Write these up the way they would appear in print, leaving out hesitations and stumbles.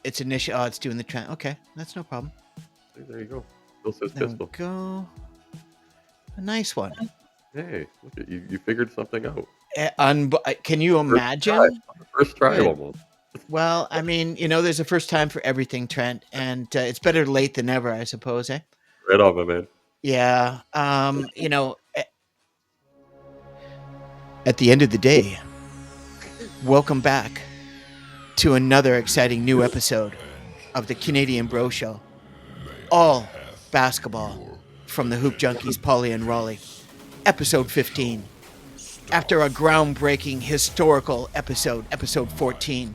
It's initial. Oh, it's doing the trend. Okay, that's no problem. There you go. Still says There we pistol. go. A nice one. Hey, look at you! You figured something out. Can you First try. imagine? On the first try, Good. almost. Well, I mean, there's a first time for everything, Trent, and it's better late than never, I suppose, eh? Right on, my man. Yeah. At the end of the day, welcome back to another exciting new episode of the Canadian Bro Show. All basketball from the Hoop Junkies, Pauly and Raleigh. Episode 15. After a groundbreaking historical episode 14,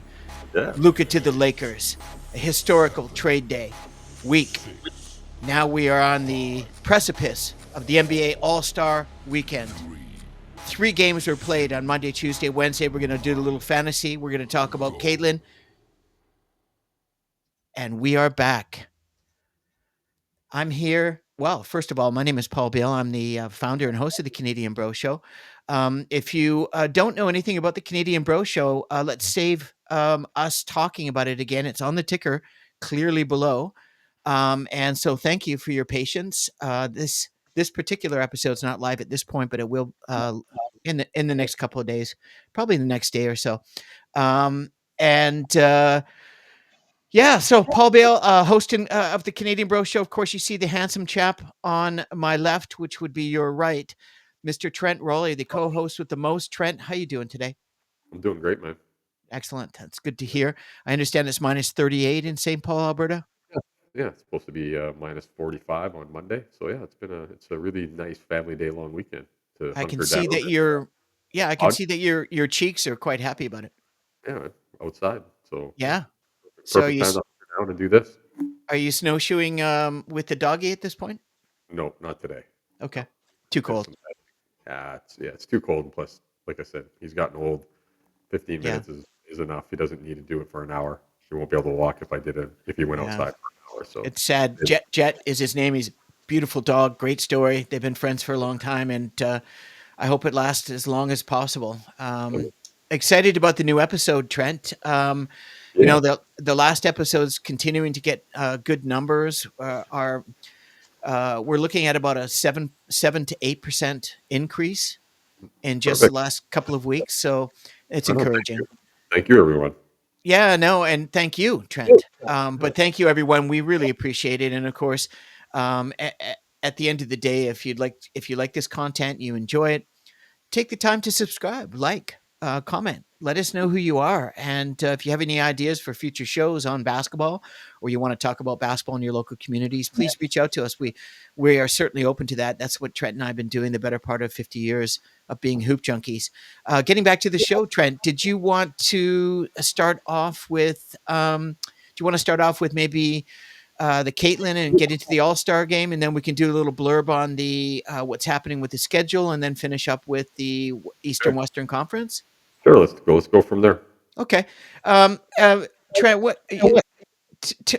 Yeah. Luka to the Lakers, a historical trade day week. Now we are on the precipice of the NBA All-Star Weekend. 3 games were played on Monday, Tuesday, Wednesday. We're going to do a little fantasy. We're going to talk about Caitlin. And we are back. I'm here. Well, first of all, my name is Paul Bale. I'm the founder and host of the Canadian Bro Show. If you don't know anything about the Canadian Bro Show, let's save us talking about it again. It's on the ticker clearly below. And so thank you for your patience. This particular episode's not live at this point, but it will in the next couple of days, probably the next day or so. And yeah, so Paul Bale, hosting of the Canadian Bro Show. Of course, you see the handsome chap on my left, which would be your right, Mr. Trent Raleigh, the co-host with the most. Trent, how you doing today? I'm doing great, man. Excellent. That's good to hear. I understand it's minus 38 in St. Paul, Alberta. Yeah, it's supposed to be minus 45 on Monday. So yeah, it's a really nice family day long weekend to I can hunker down see that I can and see that your cheeks are quite happy about it. yeah, outside. So yeah, Yeah. So perfect time to hunker down and do this. are you snowshoeing with the doggy at this point? No, not today. Okay. No, Too there's cold. some. It's too cold. And plus, like I said, he's gotten old. 15 Yeah. minutes is enough. He doesn't need to do it for an hour. He won't be able to walk if he went Yeah. outside for an hour. So It's sad. it- Jet is his name. He's a beautiful dog. Great story. They've been friends for a long time, and I hope it lasts as long as possible. Excited about the new episode, Trent. yeah, The last episode's continuing to get good numbers. We're looking at about a 7 to 8% increase in just the perfect. last couple of weeks. So it's I don't encouraging. thank you, everyone. Yeah, no, and thank you, Trent. But thank you, everyone. We really appreciate it. And of course, at the end of the day, if you like this content, you enjoy it, take the time to subscribe, comment. Let us know who you are, and if you have any ideas for future shows on basketball, or you want to talk about basketball in your local communities, please reach out to us. We are certainly open to that. That's what Trent and I have been doing the better part of 50 years of being hoop junkies. Getting back to the show, Trent, did you want to start off with? Do you want to start off with maybe the Caitlin and get into the All Star game, and then we can do a little blurb on the what's happening with the schedule, and then finish up with the Eastern Okay. Western Conference. Sure, let's go. Let's go from there. Okay, Trent,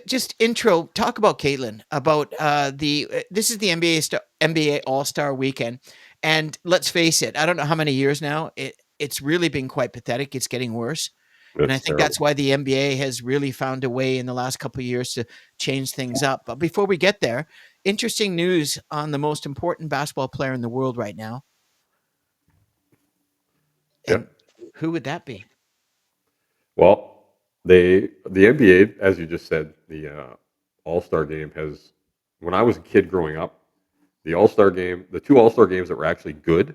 just intro. Talk about Caitlin. About the this is the NBA All Star Weekend, and let's face it. I don't know how many years now. It's really been quite pathetic. It's getting worse. And I It's think that's terrible. why the NBA has really found a way in the last couple of years to change things up. But before we get there, interesting news on the most important basketball player in the world right now. Yeah. And who would that be? Well, the NBA, as you just said, the All Star Game has. When I was a kid growing up, the All Star Game, the two All Star games that were actually good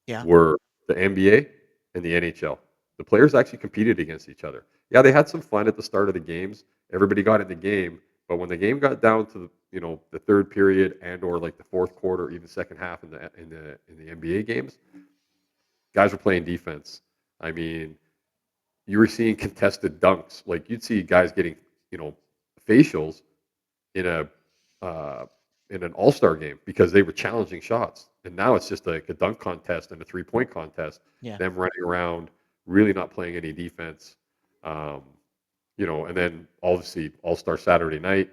Yeah. were the NBA and the NHL. The players actually competed against each other. Yeah, they had some fun at the start of the games. Everybody got in the game, but when the game got down to the third period and or like the fourth quarter, even second half in the NBA games, guys were playing defense. I mean, you were seeing contested dunks. Like you'd see guys getting facials in a uh, in an All Star game because they were challenging shots. And now it's just like a dunk contest and a 3-point contest. Yeah. Them running around, really not playing any defense. Um, and then obviously All Star Saturday Night.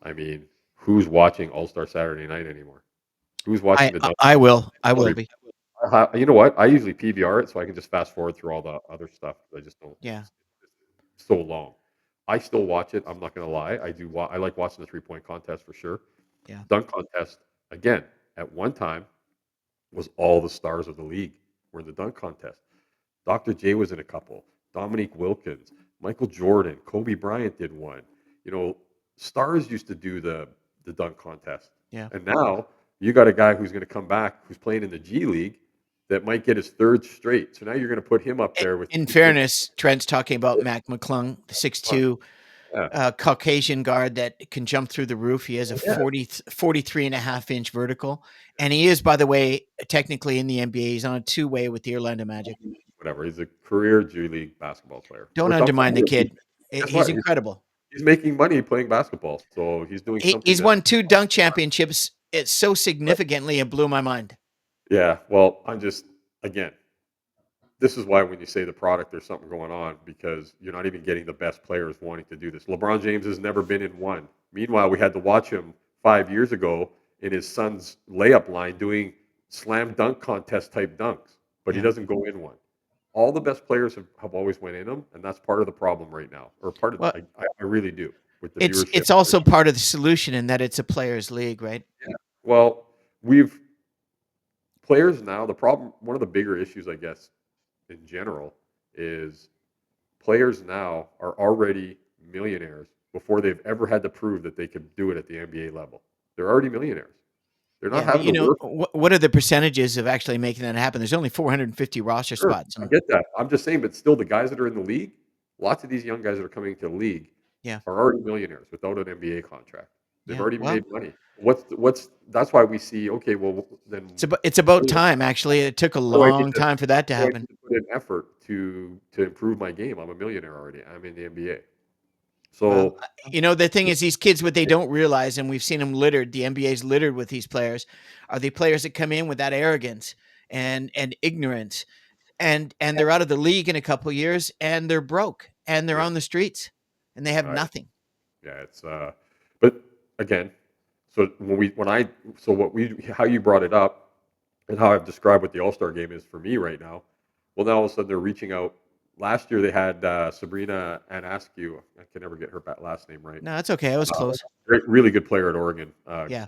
I mean, who's watching All Star Saturday Night anymore? Who's watching the dunk? I will be. You know what? I usually PVR it so I can just fast forward through all the other stuff. I just don't. Yeah. It's so long. I still watch it. I'm not gonna lie. I do. I like watching the 3-point contest for sure. Yeah. Dunk contest again. At one time, was all the stars of the league were in the dunk contest. Dr. J was in a couple. Dominique Wilkins, Michael Jordan, Kobe Bryant did one. You know, stars used to do the dunk contest, Yeah. and now you got a guy who's going to come back who's playing in the G League that might get his third straight. So now you're going to put him up there with In two kids. fairness, Trent's talking about Mac McClung, the 6'2", Yeah, Caucasian guard that can jump through the roof. He has a yeah, 43.5-inch vertical. And he is, by the way, technically in the NBA. He's on a two-way with the Orlando Magic. whatever. He's a career G League basketball player, Don't which I'm undermine fine the with. kid. Guess He's what? incredible. He's making money playing basketball, so he's doing something He's that. won 2 dunk championships. It's so significantly, it blew my mind. Yeah, well, I'm just again, this is why when you say the product, there's something going on because you're not even getting the best players wanting to do this. LeBron James has never been in one. Meanwhile, we had to watch him 5 years ago in his son's layup line doing slam dunk contest type dunks, but he Yeah. doesn't go in one. All the best players have always went in them, and that's part of the problem right now, or part of Well, I really do with the it's viewership. it's also part of the solution in that it's a players' league, right? Yeah. Well, we've players now. The problem, one of the bigger issues, I guess, in general, is players now are already millionaires before they've ever had to prove that they could do it at the NBA level. They're already millionaires. They're not Yeah, but having to work. what are the percentages of actually making that happen? There's only 450 roster Sure, spots, I and get that. I'm just saying, but still, the guys that are in the league, lots of these young guys that are coming to the league yeah, are already millionaires without an NBA contract. They've yeah. already Well, made money. What's that's why we see. Okay, well then, it's about time. Actually, it took a what do I need long to time for that to what do I happen. need to put in effort to improve my game? I'm a millionaire already. I'm in the NBA. Well, So the thing is, these kids, what they don't realize, and we've seen them littered. The NBA's littered with these players. Are the players that come in with that arrogance and ignorance, and they're out of the league in a couple years, and they're broke, and they're yeah, on the streets, and they have I nothing. yeah, it's but again, so when I so what we how you brought it up and how I've described what the All-Star game is for me right now. Well, now all of a sudden they're reaching out. Last year they had Sabrina Anaskew. I can never get her last name right. No, it's okay. I was Uh, close. really good player at Oregon. Yeah,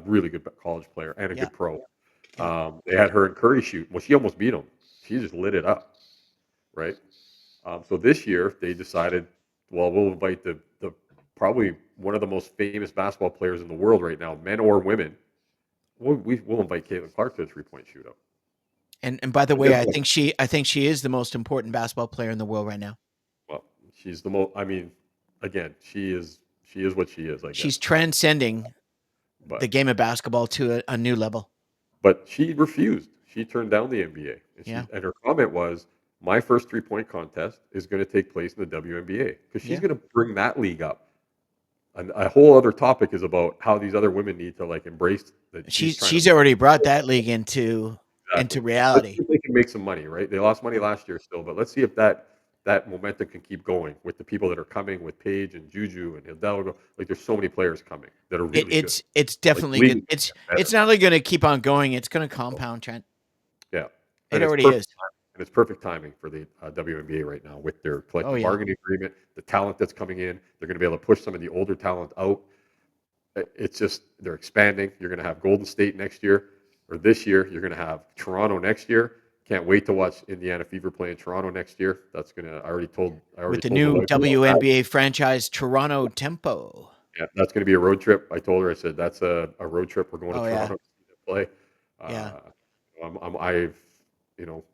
Really good college player and a yeah, good pro. yeah. They had her in Curry shoot. Well, she almost beat him. She just lit it up, right? So this year they decided, well, we'll invite the probably one of the most famous basketball players in the world right now, men or women. We'll invite Caitlin Clark to a 3-point shootout. And by the And guess way, I what? think she is the most important basketball player in the world right now. Well, she's the most. I mean, again, she is what she is, I She's guess. transcending the But game of basketball to a new level. but she refused. She turned down the NBA, and Yeah, her comment was, "My first 3-point contest is going to take place in the WNBA because she's yeah. going to bring that league up." And a whole other topic is about how these other women need to like embrace that she's trying to She's already brought that league into exactly. Let's reality. see if they can make some money, right? They lost money Yeah. last year still, but let's see if that momentum can keep going with the people that are coming with Paige and Juju and Hidalgo. Like there's so many players coming that are It, really good. it's Like definitely league good. is It's gonna get it's better. not only going to keep on going. It's going to So, compound, Trent. yeah, It and it's already perfect is. timing. And it's perfect timing for the WNBA right now with their Oh collective yeah. bargaining agreement, the talent that's coming in. They're going to be able to push some of the older talent out. It's just they're expanding. You're going to have Golden State next year, or this year. You're going to have Toronto next year. Can't wait to watch Indiana Fever play in Toronto next year. That's gonna. I With already the told the new wife about that. WNBA franchise, Toronto Tempo. Yeah, that's gonna be a road trip. I told her. I said that's a road trip. We're going to Oh yeah, Toronto to see them play. yeah. Uh, I've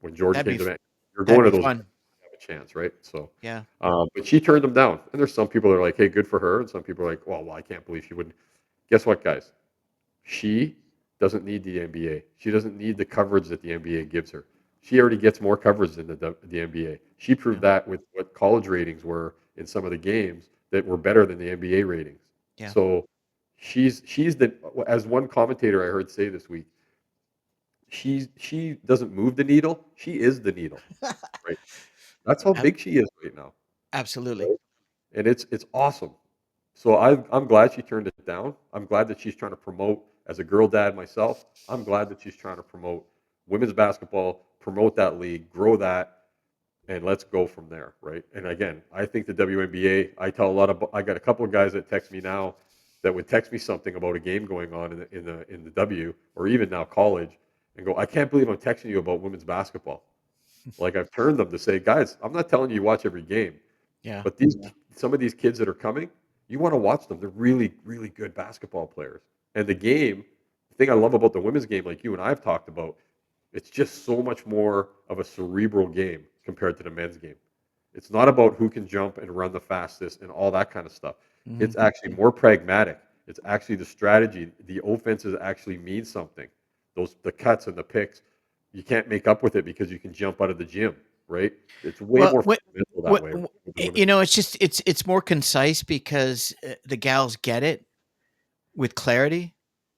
when Jordan That'd be came to me, you're that'd going to be those games, fun. you have a chance, right? So, Yeah. but she turned them down. And there's some people that are like, hey, good for her, and some people are like, well, I can't believe she wouldn't. Guess what, guys? She doesn't need the NBA. She doesn't need the coverage that the NBA gives her. She already gets more coverage than the NBA. She proved Yeah. that with what college ratings were in some of the games that were better than the NBA ratings. Yeah. So she's the as one commentator I heard say this week, she doesn't move the needle. She is the needle, right? That's how Ab- big she is right now, Absolutely. right? And it's awesome. So I'm glad she turned it down. I'm glad that she's trying to promote, as a girl dad myself, I'm glad that she's trying to promote women's basketball, promote that league, grow that. and let's go from there, right? And again, I think the WNBA. I got a couple of guys that text me now that would text me something about a game going on in the W or even now college, and go, I can't believe I'm texting you about women's basketball. Like I've turned them to say, guys, I'm not telling you watch every game, Yeah. but some of these kids that are coming, you want to watch them. They're really, really good basketball players. And the thing I love about the women's game, like you and I've talked about, it's just so much more of a cerebral game compared to the men's game. It's not about who can jump and run the fastest and all that kind of stuff. Mhm. It's actually more pragmatic. It's actually the strategy. The offenses actually mean something. The cuts and the picks, you can't make up with it because you can jump out of the gym, right? It's way Well, more fundamental that way with the women's game. it's just it's more concise because the gals get it with clarity.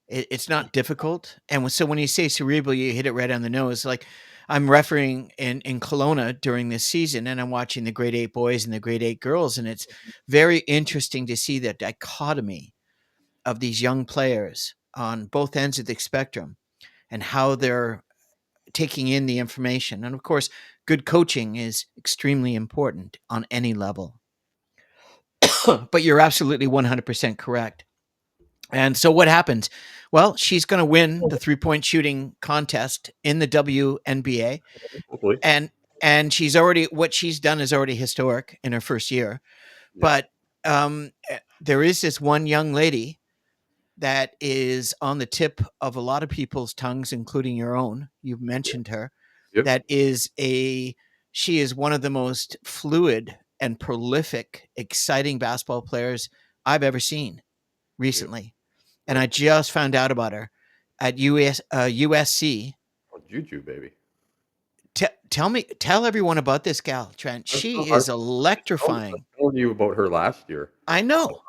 It's not difficult, and so when you say cerebral, you hit it right on the nose. Like I'm refereeing in Kelowna during this season, and I'm watching the grade 8 boys and the grade 8 girls, and it's very interesting to see the dichotomy of these young players on both ends of the spectrum and how they're taking in the information. And of course, good coaching is extremely important on any level. But you're absolutely 100% correct. And so what happens? Well, she's going to win the three-point shooting contest in the WNBA, Hopefully, and she's already what she's done is already historic in her first year. yeah, But there is this one young lady that is on the tip of a lot of people's tongues, including your own. You've yeah, mentioned her. yeah, That is a She is one of the most fluid and prolific, exciting basketball players I've ever seen yeah. recently. And Well, I just found out about her at USC. oh, Juju, baby. Tell everyone about this gal, Trent. I She was, I is was electrifying. telling you about her last year. I know.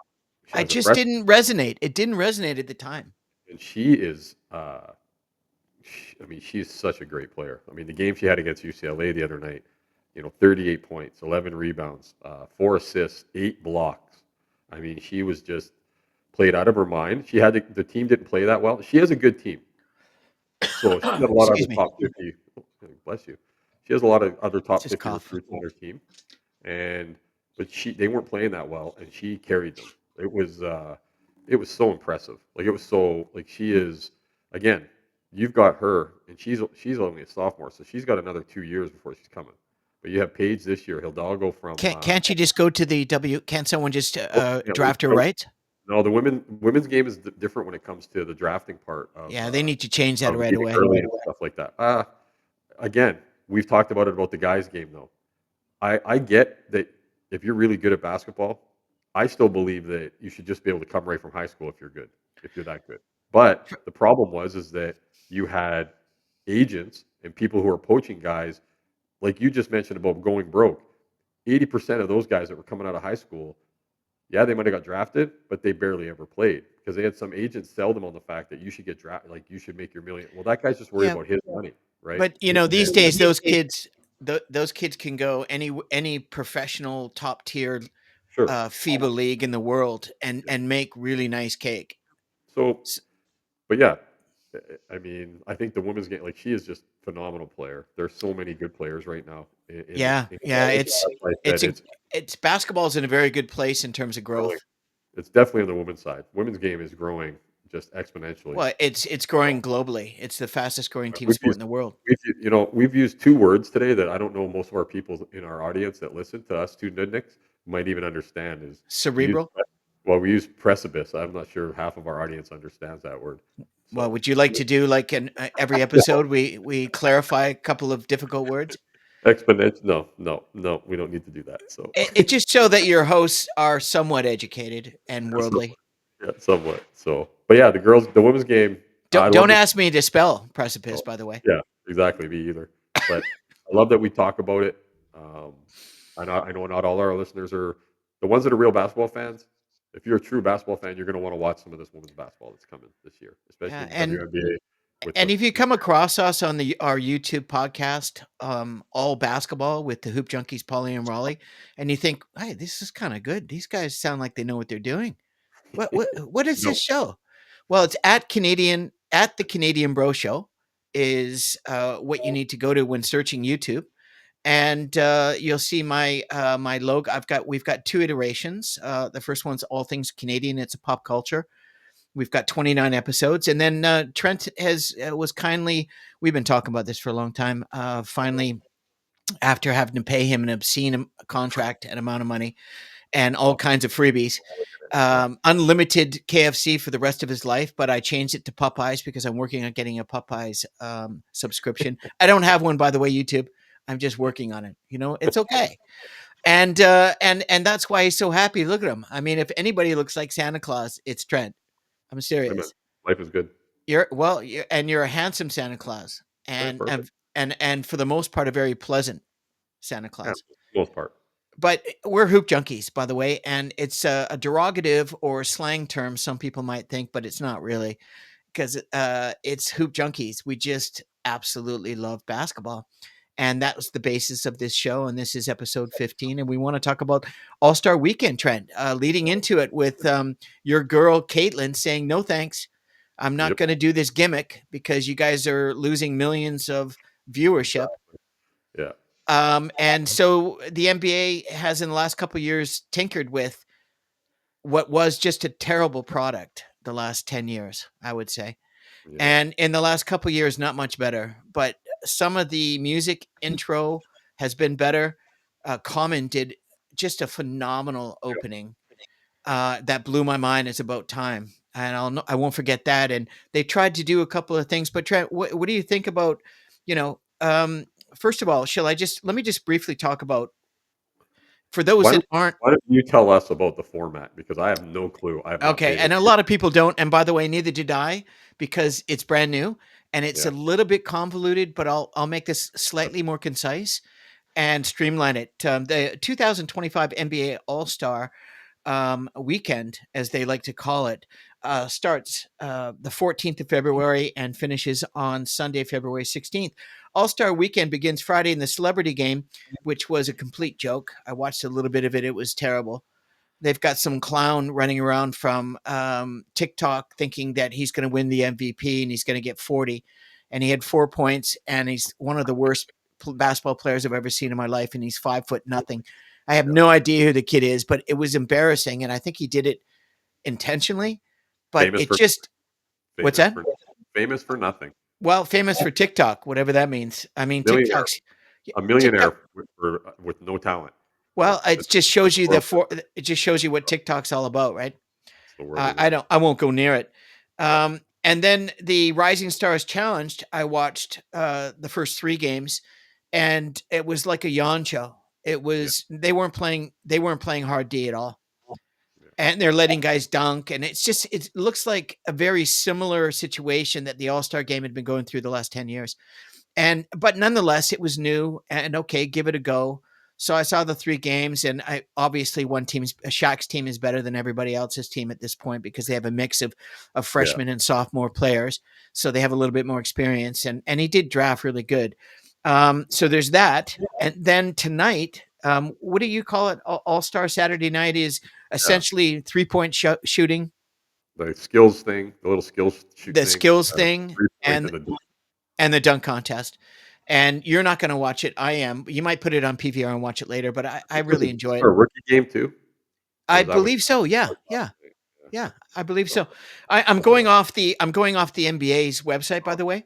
I As a just freshman, didn't resonate. It didn't resonate at the time. and she is. I mean, she's such a great player. I mean, the game she had against UCLA the other night, 38 points, 11 rebounds, 4 assists, 8 blocks. I mean, she was just played out of her mind. The team didn't play that well. She has a good team, so she got a lot of Excuse other me. top 50. Oh, bless you. She has a lot of other top Just 50 cough. recruits on her team, and but they weren't playing that well, and she carried them. It was so impressive. Like it was so like she is again. You've got her, and she's only a sophomore, so she's got another 2 years before she's coming. But you have Paige this year. He'll go from Can't you just go to the W? Can't someone just oh, yeah, draft her right? no, the women's game is different when it comes to the drafting part Yeah, they need to change that of right leaving away. early and stuff like that. Again, we've talked about the guys game though. I get that if you're really good at basketball, I still believe that you should just be able to come right from high school if you're good, if you're that good. But the problem is that you had agents and people who are poaching guys, like you just mentioned about going broke. 80% of those guys that were coming out of high school, yeah, they might have got drafted, but they barely ever played because they had some agents sell them on the fact that you should get drafted, like you should make your million. Well, that guy's just worried Yeah, about his money, right? but these days those kids can go any professional top tier Sure. FIBA league in the world and make really nice cake. So S- But yeah, I mean, I think the women's game, like she is just a phenomenal player. There's so many good players right now Yeah, in yeah, college. That's why I said it's basketball's in a very good place in terms of growing. growth. It's definitely on the women's side. Women's game is growing just exponentially. Well, it's Uh, growing globally. It's the fastest growing team we've sport in used the world. we've used two words today that I don't know most of our people in our audience that listen to us two nudniks might even understand. Is we use Cerebral. we use precipice. I'm not sure half of our audience understands that word. Well, So would you like to do like an every episode we clarify a couple of difficult words? exponential. No, no, no. We don't need to do that. So. It just so that your hosts are somewhat educated and So worldly. yeah, somewhat. So, but yeah, the women's game. I love Don't that. ask me to spell precipice, Oh, by the way. yeah, exactly. Me either. But I love that we talk about it. Um, I know not all our listeners are the ones that are real basketball fans. If you're a true basketball fan, you're going to want to watch some of this women's basketball that's coming this year, especially Yeah, in the WNBA with and if you come across us on the our YouTube podcast, all basketball with the Hoop Junkies, Pauly and Raleigh, and you think, hey, this is kind of good. These guys sound like they know what they're doing. What is no, this show? Well, it's at the Canadian Bro Show is what you need to go to when searching YouTube. and you'll see my logo. We've got two iterations. The first one's all things Canadian. It's a pop culture. We've got 29 episodes, and then Trent has was kindly. We've been talking about this for a long time. Finally, after having to pay him an obscene contract and amount of money and all Oh, kinds of freebies, yeah. unlimited KFC for the rest of his life, but I changed it to Popeyes because I'm working on getting a Popeyes subscription. I don't have one, by the way, YouTube. I'm just working on it. You know, it's okay. And that's why he's so happy. Look at him. I mean, if anybody looks like Santa Claus, it's Trent. I'm Amen. serious. Life is good. You're a handsome Santa Claus, Right, and perfect. and for the most part, a very pleasant Santa Yeah, Claus. most part. But we're hoop junkies, by the way, and it's a derogative or slang term. Some people might think, but it's not really because it's hoop junkies. We just absolutely love basketball. And that was the basis of this show. And this is episode 15. And we want to talk about All Star Weekend, Trent, leading into it with your girl, Caitlin, saying, no thanks. I'm not Yep. going to do this gimmick because you guys are losing millions of viewership. Exactly. Yeah. And so the NBA has, in the last couple of years, tinkered with what was just a terrible product the last 10 years, I would say. Yeah. And in the last couple years, not much better. But some of the music intro has been better. Common did just a phenomenal opening that blew my mind. It's about time, and I won't forget that. And they tried to do a couple of things. But Trent, what do you think about? You know, first of all, shall I just let me just briefly talk about for those Why that don't aren't why don't you tell us about the format? Because I have no clue. I have not okay, paid and a attention. lot of people don't. And by the way, neither did I because it's brand new and it's Yeah. a little bit convoluted. But I'll make this slightly more concise and streamline it. The 2025 NBA All Star weekend, as they like to call it, starts the 14th of February and finishes on Sunday, February 16th. All Star weekend begins Friday in the celebrity game, which was a complete joke. I watched a little bit of it, it was terrible. They've got some clown running around from TikTok thinking that he's going to win the MVP and he's going to get 40. And he had 4 points, and he's one of the worst basketball players I've ever seen in my life. And he's 5 foot nothing. I have Yeah. no idea who the kid is, but it was embarrassing. And I think he did it intentionally. But Famous it for just, what's famous that? for famous for nothing. Well, famous for TikTok, whatever that means. I mean, Millionaire. TikTok's A TikTok. millionaire with no talent. Right? Well, it That's just shows you horrible. it just shows you what TikTok's all about, right? It's the world we live I in. don't. I won't go near it. Yeah. And then the Rising Stars Challenged. I watched the first three games, and it was like a yawn show. It Yeah. was they weren't playing. They weren't playing hard D at all, Yeah. and they're letting guys dunk. And it's just it looks like a very similar situation that the All Star Game had been going through the last 10 years. And but nonetheless, it was new and okay, give it a go. So I saw the three games, and I obviously one team's Shaq's team is better than everybody else's team at this point because they have a mix of Yeah. freshmen and sophomore players, so they have a little bit more experience. And he did draft really good. So there's that, and then tonight, what do you call it? All Star Saturday Night is Yeah. essentially 3 point shooting, The skills thing, the little skills shoot the thing, skills thing, 3 point and and the dunk. the dunk contest. And you're not going to watch it. I am. You might put it on PVR and watch it later, but I really Isn't enjoy there it. a rookie game too? Or I is that what believe so. Yeah, you're yeah, talking about? yeah. I believe Yeah. so. Okay. I'm Check it going out. off the NBA's website, by the way.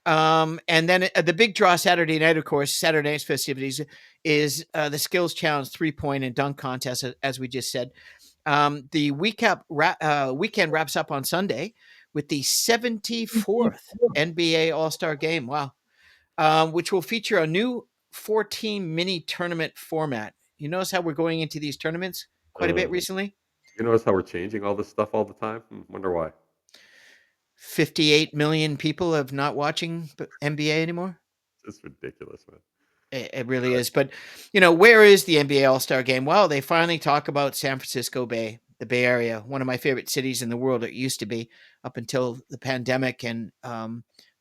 And then the big draw Saturday night, of course, Saturday night's festivities is the skills challenge 3 point and dunk contest, as we just said. The weekend wraps up on Sunday with the 74th NBA All Star Game. Wow, which will feature a new 14 mini tournament format. You notice how we're going into these tournaments quite a bit Mhm. recently? You notice how we're changing all this stuff all the time? Wonder why. 58 million people have not watching NBA anymore. It's ridiculous, man. It really is. But, where is the NBA All Star game? Well, they finally talk about San Francisco Bay, the Bay Area, one of my favorite cities in the world. It used to be up until the pandemic and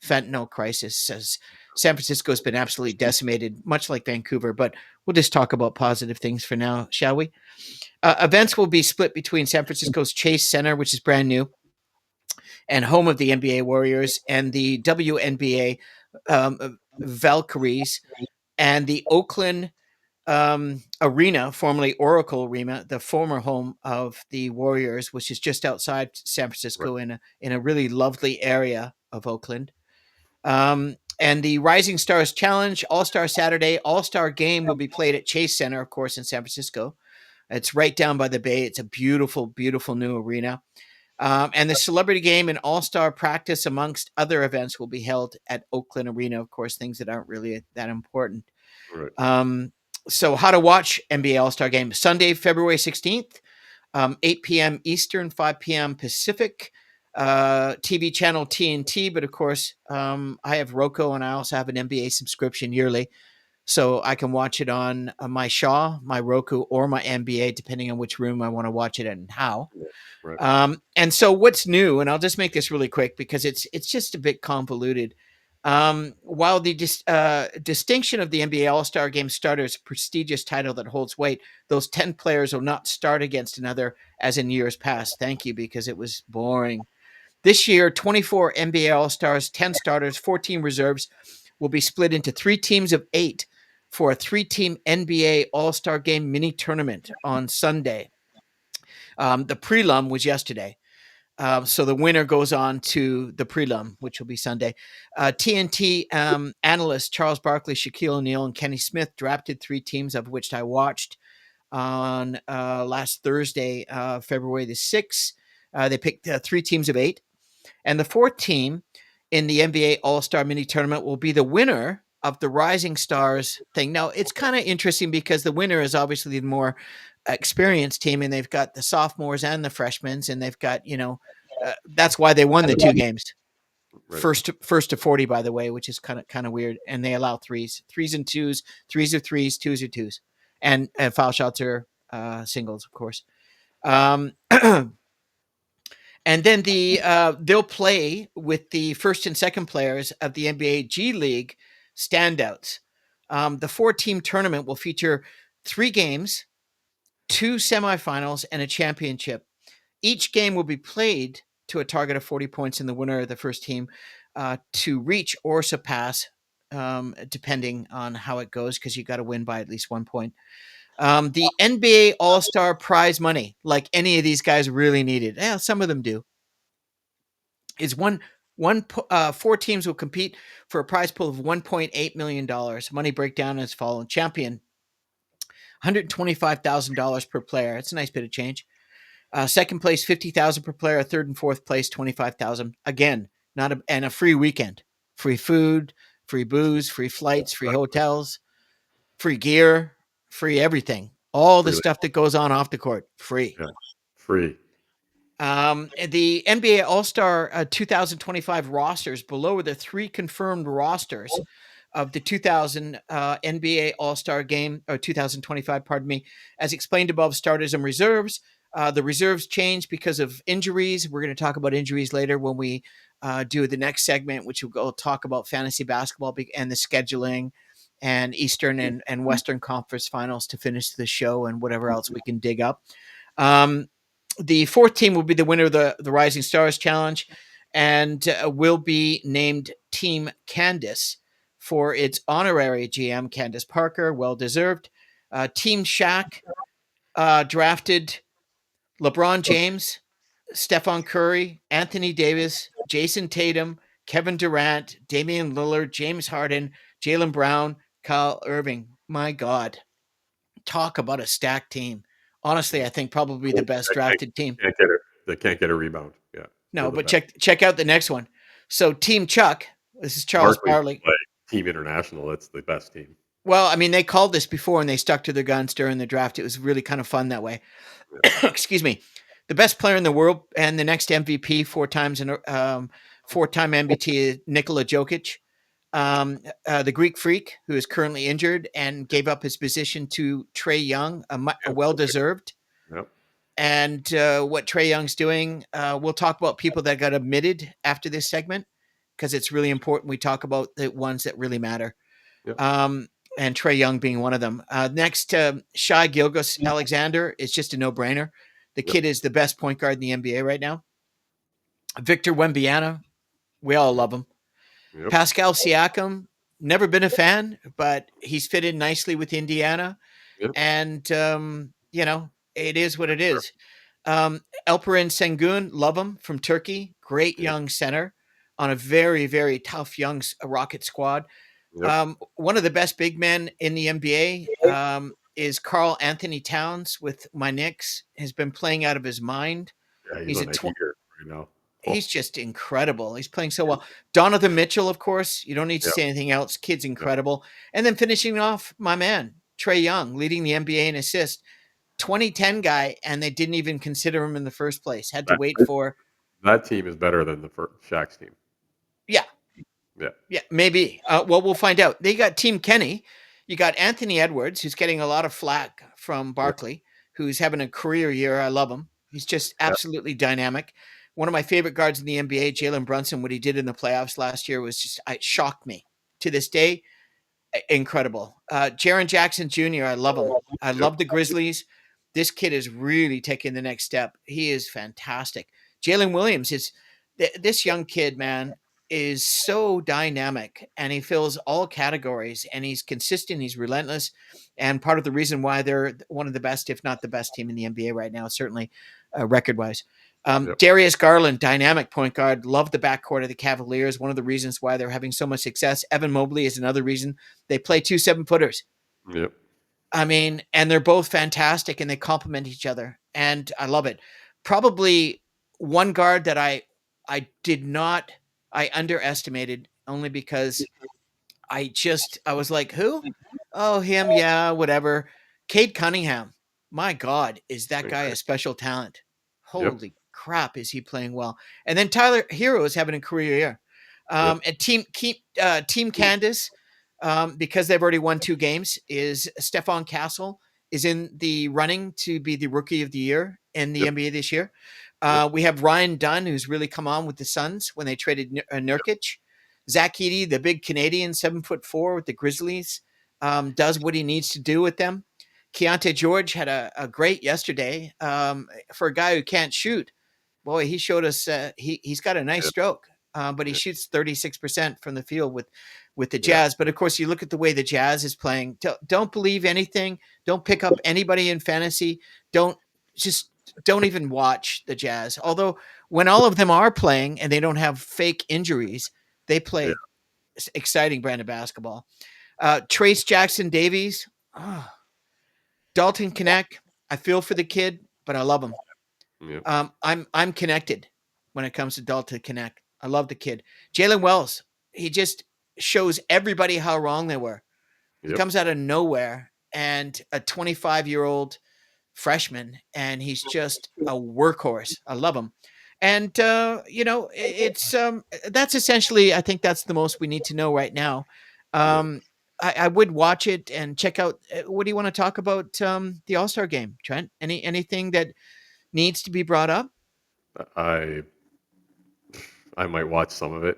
fentanyl crisis. As San Francisco has been absolutely decimated, much like Vancouver. But we'll just talk about positive things for now, shall we? Events will be split between San Francisco's Chase Center, which is brand new and home of the NBA Warriors, and the WNBA Valkyries, and the Oakland Arena, formerly Oracle Arena, the former home of the Warriors, which is just outside San Right. Francisco in a really lovely area of Oakland. And the Rising Stars Challenge, All Star Saturday, All Star Game will be played at Chase Center, of course, in San Francisco. It's right down by the bay. It's a beautiful, beautiful new arena. And the celebrity game and all star practice, amongst other events, will be held at Oakland Arena. Of course, things that aren't really that important. Right. Um, so, how to watch NBA All Star Game Sunday, February 16th, 8 p.m. Eastern, 5 p.m. Pacific. TV channel TNT, but of course, I have Roku and I also have an NBA subscription yearly. So I can watch it on my Shaw, my Roku, or my NBA, depending on which room I want to watch it in and how. Yeah. Right. And so what's new, and I'll just make this really quick because it's just a bit convoluted. While the distinction of the NBA All-Star Game starter is a prestigious title that holds weight, those 10 players will not start against another as in years past. Thank you, because it was boring. This year, 24 NBA All-Stars, 10 starters, 14 reserves will be split into 3 teams of 8 for a 3-team NBA All-Star Game mini tournament on Sunday. The prelim was yesterday. So the winner goes on to the prelim, which will be Sunday. TNT analysts Charles Barkley, Shaquille O'Neal, and Kenny Smith drafted 3 teams, of which I watched on last Thursday, February the 6th. They picked 3 teams of 8. And the 4th team in the NBA All Star Mini Tournament will be the winner of the Rising Stars thing. Now, it's kind of interesting because the winner is obviously the more experienced team, and they've got the sophomores and the freshmen, and they've got, that's why they won the 2 games. Right. First to 40, by the way, which is kind of weird. And they allow threes and threes are threes, twos are twos, and foul shots are singles, of course. Um, And then they'll play with the first and second players of the NBA G League standouts. The 4-team tournament will feature 3 games, 2 semifinals, and a championship. Each game will be played to a target of 40 points, and the winner of the first team to reach or surpass, depending on how it goes, because you got to win by at least 1 point. The NBA All Star prize money, like any of these guys really needed. Yeah, some of them do, is 4 teams will compete for a prize pool of $1.8 million. Money breakdown as follows: champion, $125,000 per player. It's a nice bit of change. Second place, $50,000 per player. Third and fourth place, $25,000. Again, not a, and a free weekend, free food, free booze, free flights, free Exactly. hotels, free gear, free everything. All the Really. stuff that goes on off the court, free. Yeah. Free. The NBA All Star 2025 rosters, below are the 3 confirmed rosters of the 2000 NBA All Star Game, or 2025, pardon me. As explained above, starters and reserves. The reserves change because of injuries. We're going to talk about injuries later when we do the next segment, which we'll talk about fantasy basketball and the scheduling and Eastern and Western Conference finals to finish the show, and whatever else we can dig up. Um, the 4th team will be the winner of the Rising Stars Challenge, and will be named Team Candace for its honorary GM, Candace Parker. Well deserved. Team Shaq drafted LeBron James, Stephon Curry, Anthony Davis, Jason Tatum, Kevin Durant, Damian Lillard, James Harden, Jaylen Brown, Kyle Irving. My God, talk about a stacked team. Honestly, Yeah. I think probably the Cool. best That drafted team. can't get it. They can't get a rebound. Yeah. They're No, the but best. check out the next one. So Team Chuck, this is Charles Barkley's Barley. like Team International. That's the best team. Well, I mean, they called this before and they stuck to their guns during the draft. It was really kind of fun that way. Yeah. Excuse me. The best player in the world and the next MVP 4 times in 4-time MVP, Nikola Jokic. The Greek Freak, who is currently injured and gave up his position to Trey Young, a Yeah. well Perfect. deserved. Yep. And what Trey Young's doing. We'll talk about people that got admitted after this segment, because it's really important we talk about the ones that really matter. Yep. Um, and Trey Young being one of them. Next, Shai Gilgeous Alexander is just a no-brainer. The Yep. kid is the best point guard in the NBA right now. Victor Wembanyama, we all Yep. love him. Yep. Pascal Siakam, Never been a fan, but he's fit in nicely with Indiana, Yep, and it is what it that's fair. is. Alperen Sengun, love him from Turkey. Great Yep, young center on a very, very tough young Rocket squad. yep. One of the best big men in the NBA is Carl Anthony Towns with my Knicks. Has been playing out of his mind. Yeah, he's He's on a the heater right now. Oh, he's just incredible. He's playing so well. Donovan Mitchell, of course. You don't need to yeah, say anything else. Kid's yeah. incredible. And then finishing off, my man Trey Young, leading the NBA in assists. 2010 guy, and they didn't even consider him in the first place. Had to That wait for that team is better than the Shaq's team. yeah, Yeah, yeah, maybe. Well, we'll find out. They got Team Kenny. You got Anthony Edwards, who's getting a lot of flack from yeah, Barkley, who's having a career year. I love him. He's just yeah, absolutely dynamic. One of my favorite guards in the NBA, Jalen Brunson, what he did in the playoffs last year was just it shocked me. To this day, incredible. Jaron Jackson Jr., I love him. I yep, love the Grizzlies. This kid is really taking the next step. He is fantastic. Jalen Williams is this young kid, man, is so dynamic and he fills all categories and he's consistent. He's relentless. And part of the reason why they're one of the best, if not the best team in the NBA right now, certainly record wise. yep, Darius Garland, dynamic point guard. Love the backcourt of the Cavaliers. One of the reasons why they're having so much success. Evan Mobley is another reason they play two 7-footers. yep, I mean, and they're both fantastic and they complement each other. And I love it. Probably one guard that I did not I underestimated only because I was like, who? Oh, him, yeah, whatever. Cade Cunningham. My God, is that guy a okay, special talent? yep, Holy crap, is he playing well? And then Tyler Hero is having a career year. yep, And Team Candace, because they've already won 2 games, is Stefan Castle is in the running to be the rookie of the year in the yep, NBA this year. yep, We have Ryan Dunn, who's really come on with the Suns when they traded Nurkic. Zach Edey, the big Canadian, 7'4" with the Grizzlies, does what he needs to do with them. Keontae George had a great yesterday for a guy who can't shoot. Boy, he showed us he's got a nice yeah, stroke, but he yeah, shoots 36% from the field with the yeah, Jazz. But of course, you look at the way the Jazz is playing. Don't believe anything. Don't pick up anybody in fantasy. Don't just don't even watch the Jazz. Although when all of them are playing and they don't have fake injuries, they yeah, play exciting brand of basketball. Trace Jackson Davies, oh, Dalton Connect. I feel for the kid, but I love him. yep, I'm connected when it comes to Dalton Connect. I love the kid. Jalen Wells, he just shows everybody how wrong they were. He yep, comes out of nowhere and a 25-year-old freshman, and he's just a workhorse. I love him. And it's that's essentially, I think that's the most we need to know right now. yep. Um, I would watch it and check out. What do you want to talk about the All Star game, Trent? Anything that needs to be brought up? I I might watch some of it.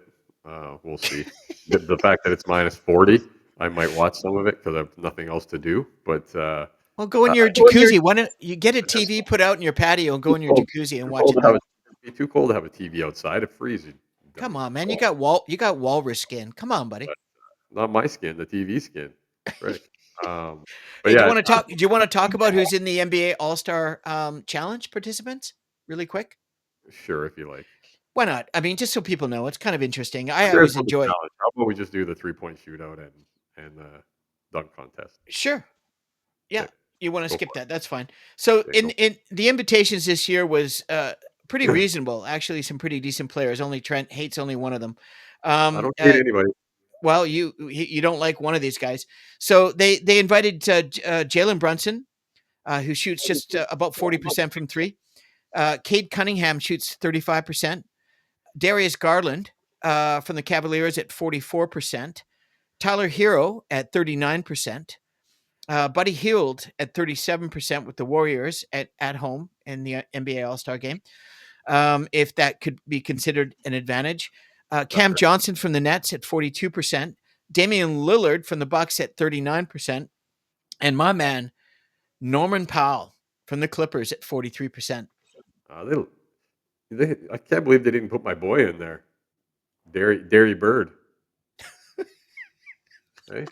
We'll see. The fact that it's -40, I might watch some of it because I have nothing else to do. But Well, go in I your jacuzzi. Why don't you get a TV put out in your patio and go too in your cold. jacuzzi and Too watch cold it to have there? a it'd be too cold to have a TV outside. It freezes, you Come dummy. on, man. So, You got walrus skin. Come on, buddy. but not my skin, the TV skin. Frick. But Hey, yeah, do you want to talk about who's in the NBA All Star Challenge participants, really quick? sure, if you like. Why not? I mean, just so people know, it's kind of interesting. I There's always no enjoy. challenge. How about we just do the 3-point shootout and dunk contest? Sure, yeah. Okay, You want to go skip for that? That's fine. So, it. Okay, go. in the invitations this year was pretty reasonable. Actually, some pretty decent players. Only Trent hates only one of them. I Um, don't hate uh, anybody. well, you don't like one of these guys. So they invited Jalen Brunson, who shoots just about 40% from three. Cade Cunningham shoots 35%. Darius Garland from the Cavaliers at 44%. Tyler Hero at 39%. Buddy Hield at 37% with the Warriors at home in the NBA All Star game, if that could be considered an advantage. Not Cam really. Johnson from the Nets at 42%. Damian Lillard from the Bucks at 39%. And my man, Norman Powell from the Clippers at 43%. I can't believe they didn't put my boy in there, Derry Bird. Hey,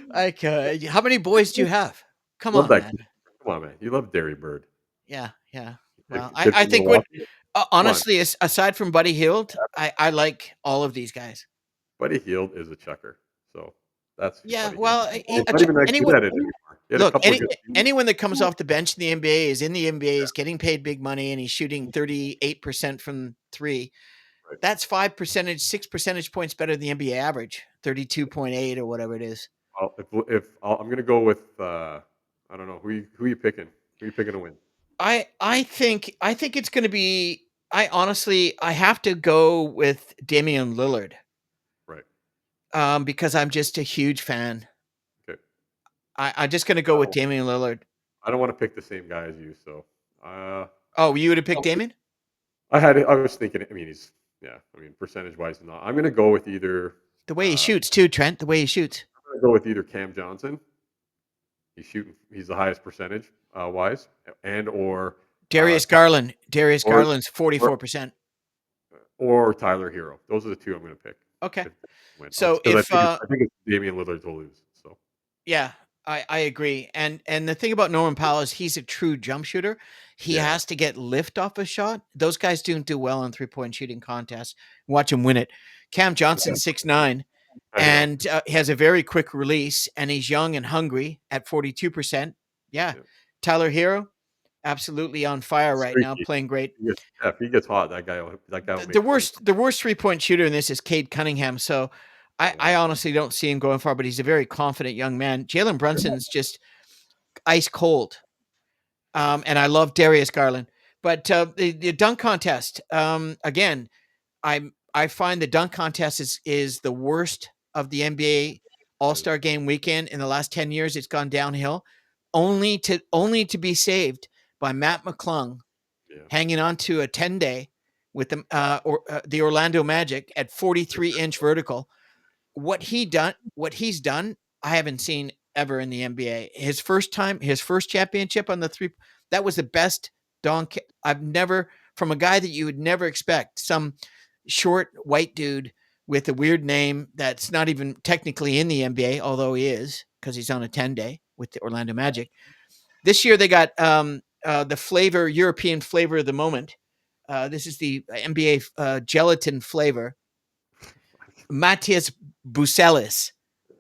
Like, how many boys do you have? Come love on, that man. kid. Come on, man. You love Dairy Bird. Yeah, yeah. Well, Kid I from think what Milwaukee. Come on. honestly, aside from Buddy Hield, I like all of these guys. Buddy Hield is a chucker. So that's Yeah, Buddy Hield. well, He's not even that good anyone at it anymore. He had a look, couple of good seasons. anyone that comes off the bench in the NBA is in the NBA, is getting paid big money, and he's shooting 38% from three. Right. That's 6 percentage points better than the NBA average, 32.8 or whatever it is. Well, I'm gonna go with I don't know who you picking. Who you picking to win? I think it's going to be. I have to go with Damian Lillard, Right. because I'm just a huge fan. Okay. I'm just going to go I with don't, Damian Lillard. I don't want to pick the same guy as you. So uh, Oh, you would have picked Damian? I was thinking. I mean, he's yeah. I mean, percentage wise, not. I'm gonna go with either. The way he Uh, shoots too, Trent. The way he shoots. I'm gonna go with either Cam Johnson. He's shooting. He's the highest percentage wise, and uh, Darius Garland. Darius or Garland's or 44%. or Tyler Hero. Those are the two I'm gonna pick Okay. if they win. So Because if I think it's Damian Lillard to lose. So yeah, I agree. And the thing about Norman Powell is he's a true jump shooter. He yeah, has to get lift off a shot. Those guys don't do well in three-point shooting contests. Watch him win it. Cam Johnson, yeah, 6'9", I know. and he has a very quick release, and he's young and hungry at 42%. Yeah. Yeah. Tyler Hero, absolutely on fire right now, Streaky. playing great. If he gets hot, that guy will make 20. The worst 3-point shooter in this is Cade Cunningham. So I Yeah. honestly don't see him going far, but he's a very confident young man. Jalen Brunson's just ice cold. And I love Darius Garland. But the dunk contest, again, I find the dunk contest is the worst of the NBA All It is. Star Game weekend in the last 10 years. It's gone downhill, only to be saved by Matt McClung Yeah. hanging on to a 10-day with the Orlando Magic at 43-inch vertical. What he's done, I haven't seen ever in the NBA. His first championship on the three, that was the best dunk I've never, from a guy that you would never expect, some short white dude with a weird name that's not even technically in the NBA, although he is because he's on a 10-day with the Orlando Magic. This year they got the European flavor of the moment. This is the NBA gelatin flavor. Matthias Bucelis Is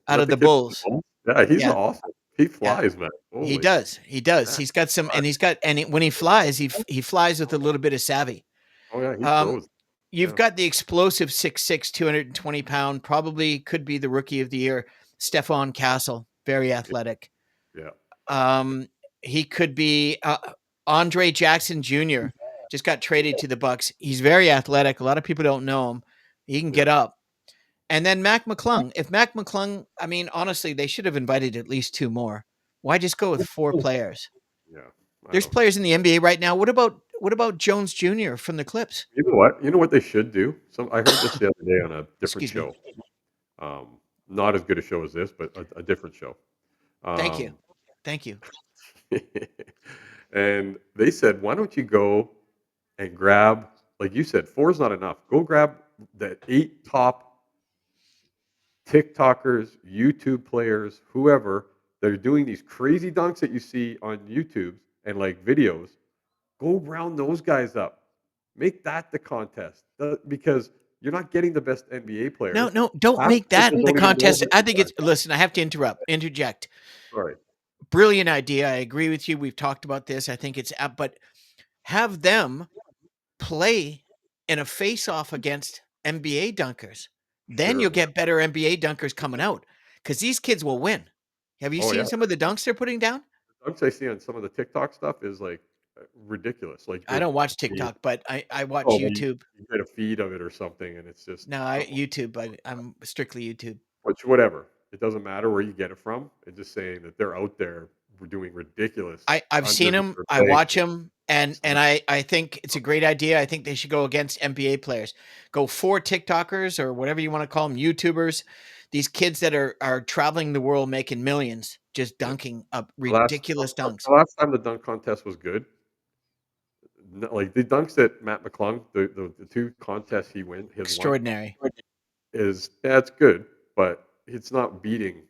out that of the the kid from the Bulls. Bulls? Yeah, he's Yeah, awesome. He yeah, flies, man. he Holy. does. He does. Yeah. He's got some, Flies. and when he flies, he flies with a little bit of savvy. Oh yeah, he Um, throws. you've Yeah. got the explosive 6'6", 220 pound, probably could be the rookie of the year, Stephon Castle, very Yeah. athletic. Yeah. Um, he could be Andre Jackson Jr. Just got traded to the Bucks. He's very athletic. A lot of people don't know him. He can Yeah. get up. And then Mac McClung. If Mac McClung, I mean, honestly, they should have invited at least two more. Why just go with four players? Yeah. I There's don't know. players in the NBA right now. What about Jones Jr. from the Clips? You know what? You know what they should do? I heard this the other day on a different Excuse me. show. Not as good a show as this, but a different show. Thank you. Um, Thank you. and they said, why don't you go and grab, like you said, four is not enough. Go grab the 8 top TikTokers, YouTube players, whoever that are doing these crazy dunks that you see on YouTube and like videos. Go round those guys up. Make that the contest because you're not getting the best NBA No, players. no, don't Half make the that people the don't even know contest. who I these think guys it's, listen, I have to interject. are. Sorry. Brilliant idea. I agree with you. We've talked about this. I think it's, but have them play in a face-off against NBA dunkers. Then Sure. you'll Yeah. get better NBA dunkers coming out because these kids will win. Have you Oh seen yeah. some of the dunks they're putting down? Dunks I see on some of the TikTok stuff is like ridiculous. Like I they're don't watch you, TikTok, but I watch oh, well, YouTube. you get a feed of it or something, and it's just No, come on. YouTube. I'm strictly YouTube. Which whatever. It doesn't matter where you get it from. It's just saying that they're out there doing ridiculous I've seen under them. their I legs. watch them, and And I think it's a great idea. I think they should go against NBA players. Go for TikTokers or whatever you want to call them, YouTubers. These kids that are traveling the world making millions, just yeah. dunking up The last ridiculous dunks. the last time the dunk contest was good, like the dunks that Matt McClung, the 2 contests he won, Extraordinary. is yeah, it's good, but it's not beating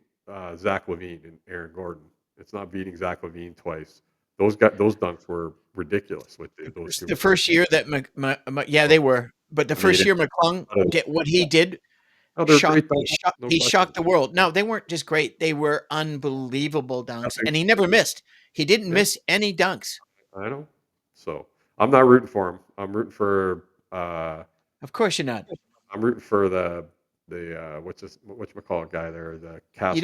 Zach LaVine and Aaron Gordon. It's not beating Zach LaVine twice. Those dunks were ridiculous with those two The players. first year that yeah, So, they were, but the I mean, first year McClung did what he did, no, they're great dunks, no he question. shocked the world. No, they weren't just great, they were unbelievable dunks, Nothing, and he never missed. He didn't yeah, miss any dunks. I know. So I'm not rooting for him. I'm rooting for Of course you're not. what's this whatchamacallit guy there, the You Castle.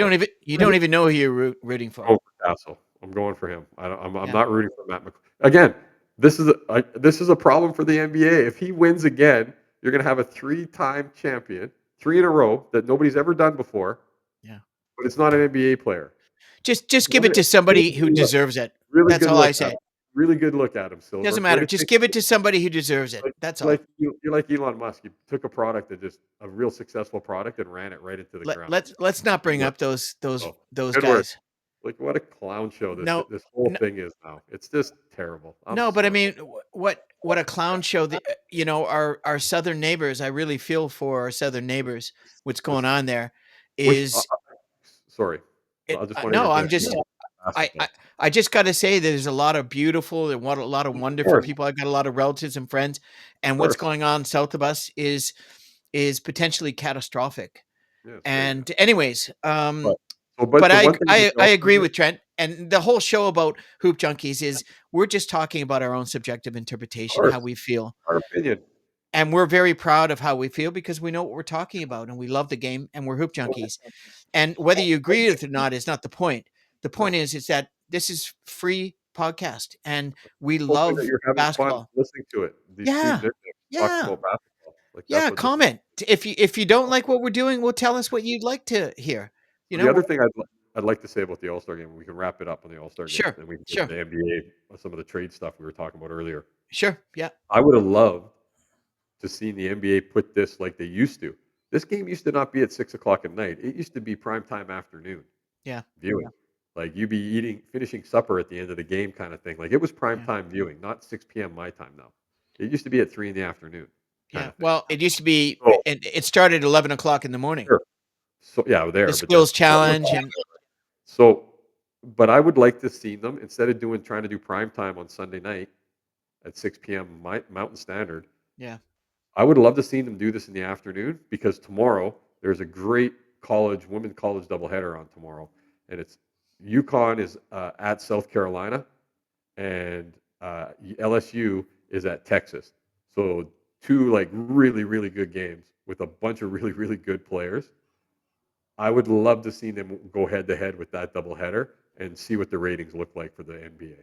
don't even know who you're rooting I'm for. going for Castle. I'm going for him. I'm Yeah, not rooting for Matt again, this is a problem for the NBA. If he wins again, you're gonna have a three-time champion, 3 in a row that nobody's ever done before, yeah. but it's not an NBA player. Just give What it a to really somebody who good look. deserves it. Really That's good all I look at say. him. Really good look at him, Doesn't Silver. Way matter. to Just take give it to somebody who deserves it. like That's you're like all. you're like Elon Musk. You took a product that just a real successful product and ran it right into the ground. Let's not Good bring work. up those Oh, those good work. guys. Like, what a clown show No, this whole no, thing is now. It's just terrible. I'm no, but I sorry. mean, what a clown show! Our southern neighbors. I really feel for our southern neighbors. What's going This on there which is sorry. it. I just want to No, I'm interject just. I, I basketball. I just got to say, there's a lot of beautiful and what a lot of Of wonderful course, people. I've got a lot of relatives and friends, of and what's course. going on south of us is potentially catastrophic. Yeah, it's crazy. And anyways, But but but the one thing about the I All-Star agree game, with Trent. And the whole show about Hoop Junkies is we're just talking about our own subjective of interpretation, how course, we feel. our opinion. And we're very proud of how we feel because we know what we're talking about and we love the game and we're Hoop So, Junkies. And whether you agree with it or not is not the point. The point no. is that this is free podcast and we Hopefully that love you're having fun basketball. listening to it. These 2 Yeah. nitwits talking Yeah. about basketball. Like, that's Yeah. what this is. Comment. If you don't like what we're doing, well, tell us what you'd like to hear. You So the know, other thing I'd like to say about the All-Star game, we can wrap it up on the All-Star game, sure. and we can get to Sure. the NBA, some of the trade stuff we were talking about earlier. Sure. Yeah. I would have loved to see the NBA put this like they used to. This game used to not be at 6 o'clock at night. It used to be prime time afternoon Yeah. viewing. Like you'd be finishing supper at the end of the game kind of thing. Like it was prime Yeah. time viewing, not 6 p.m. my time now. It used to be at 3 in the afternoon kind Yeah. of thing. Well, it used to be So it started at 11 o'clock in the morning. sure. So yeah, The there, but then skills challenge and so but I would like to see them instead of trying to do prime time on Sunday night at 6 p.m. Mountain Standard. yeah. I would love to see them do this in the afternoon because tomorrow there's a great women's college doubleheader on tomorrow, and it's UConn is at South Carolina, and LSU is at Texas. So two like really good games with a bunch of really good players. I would love to see them go head to head with that doubleheader and see what the ratings look like for the NBA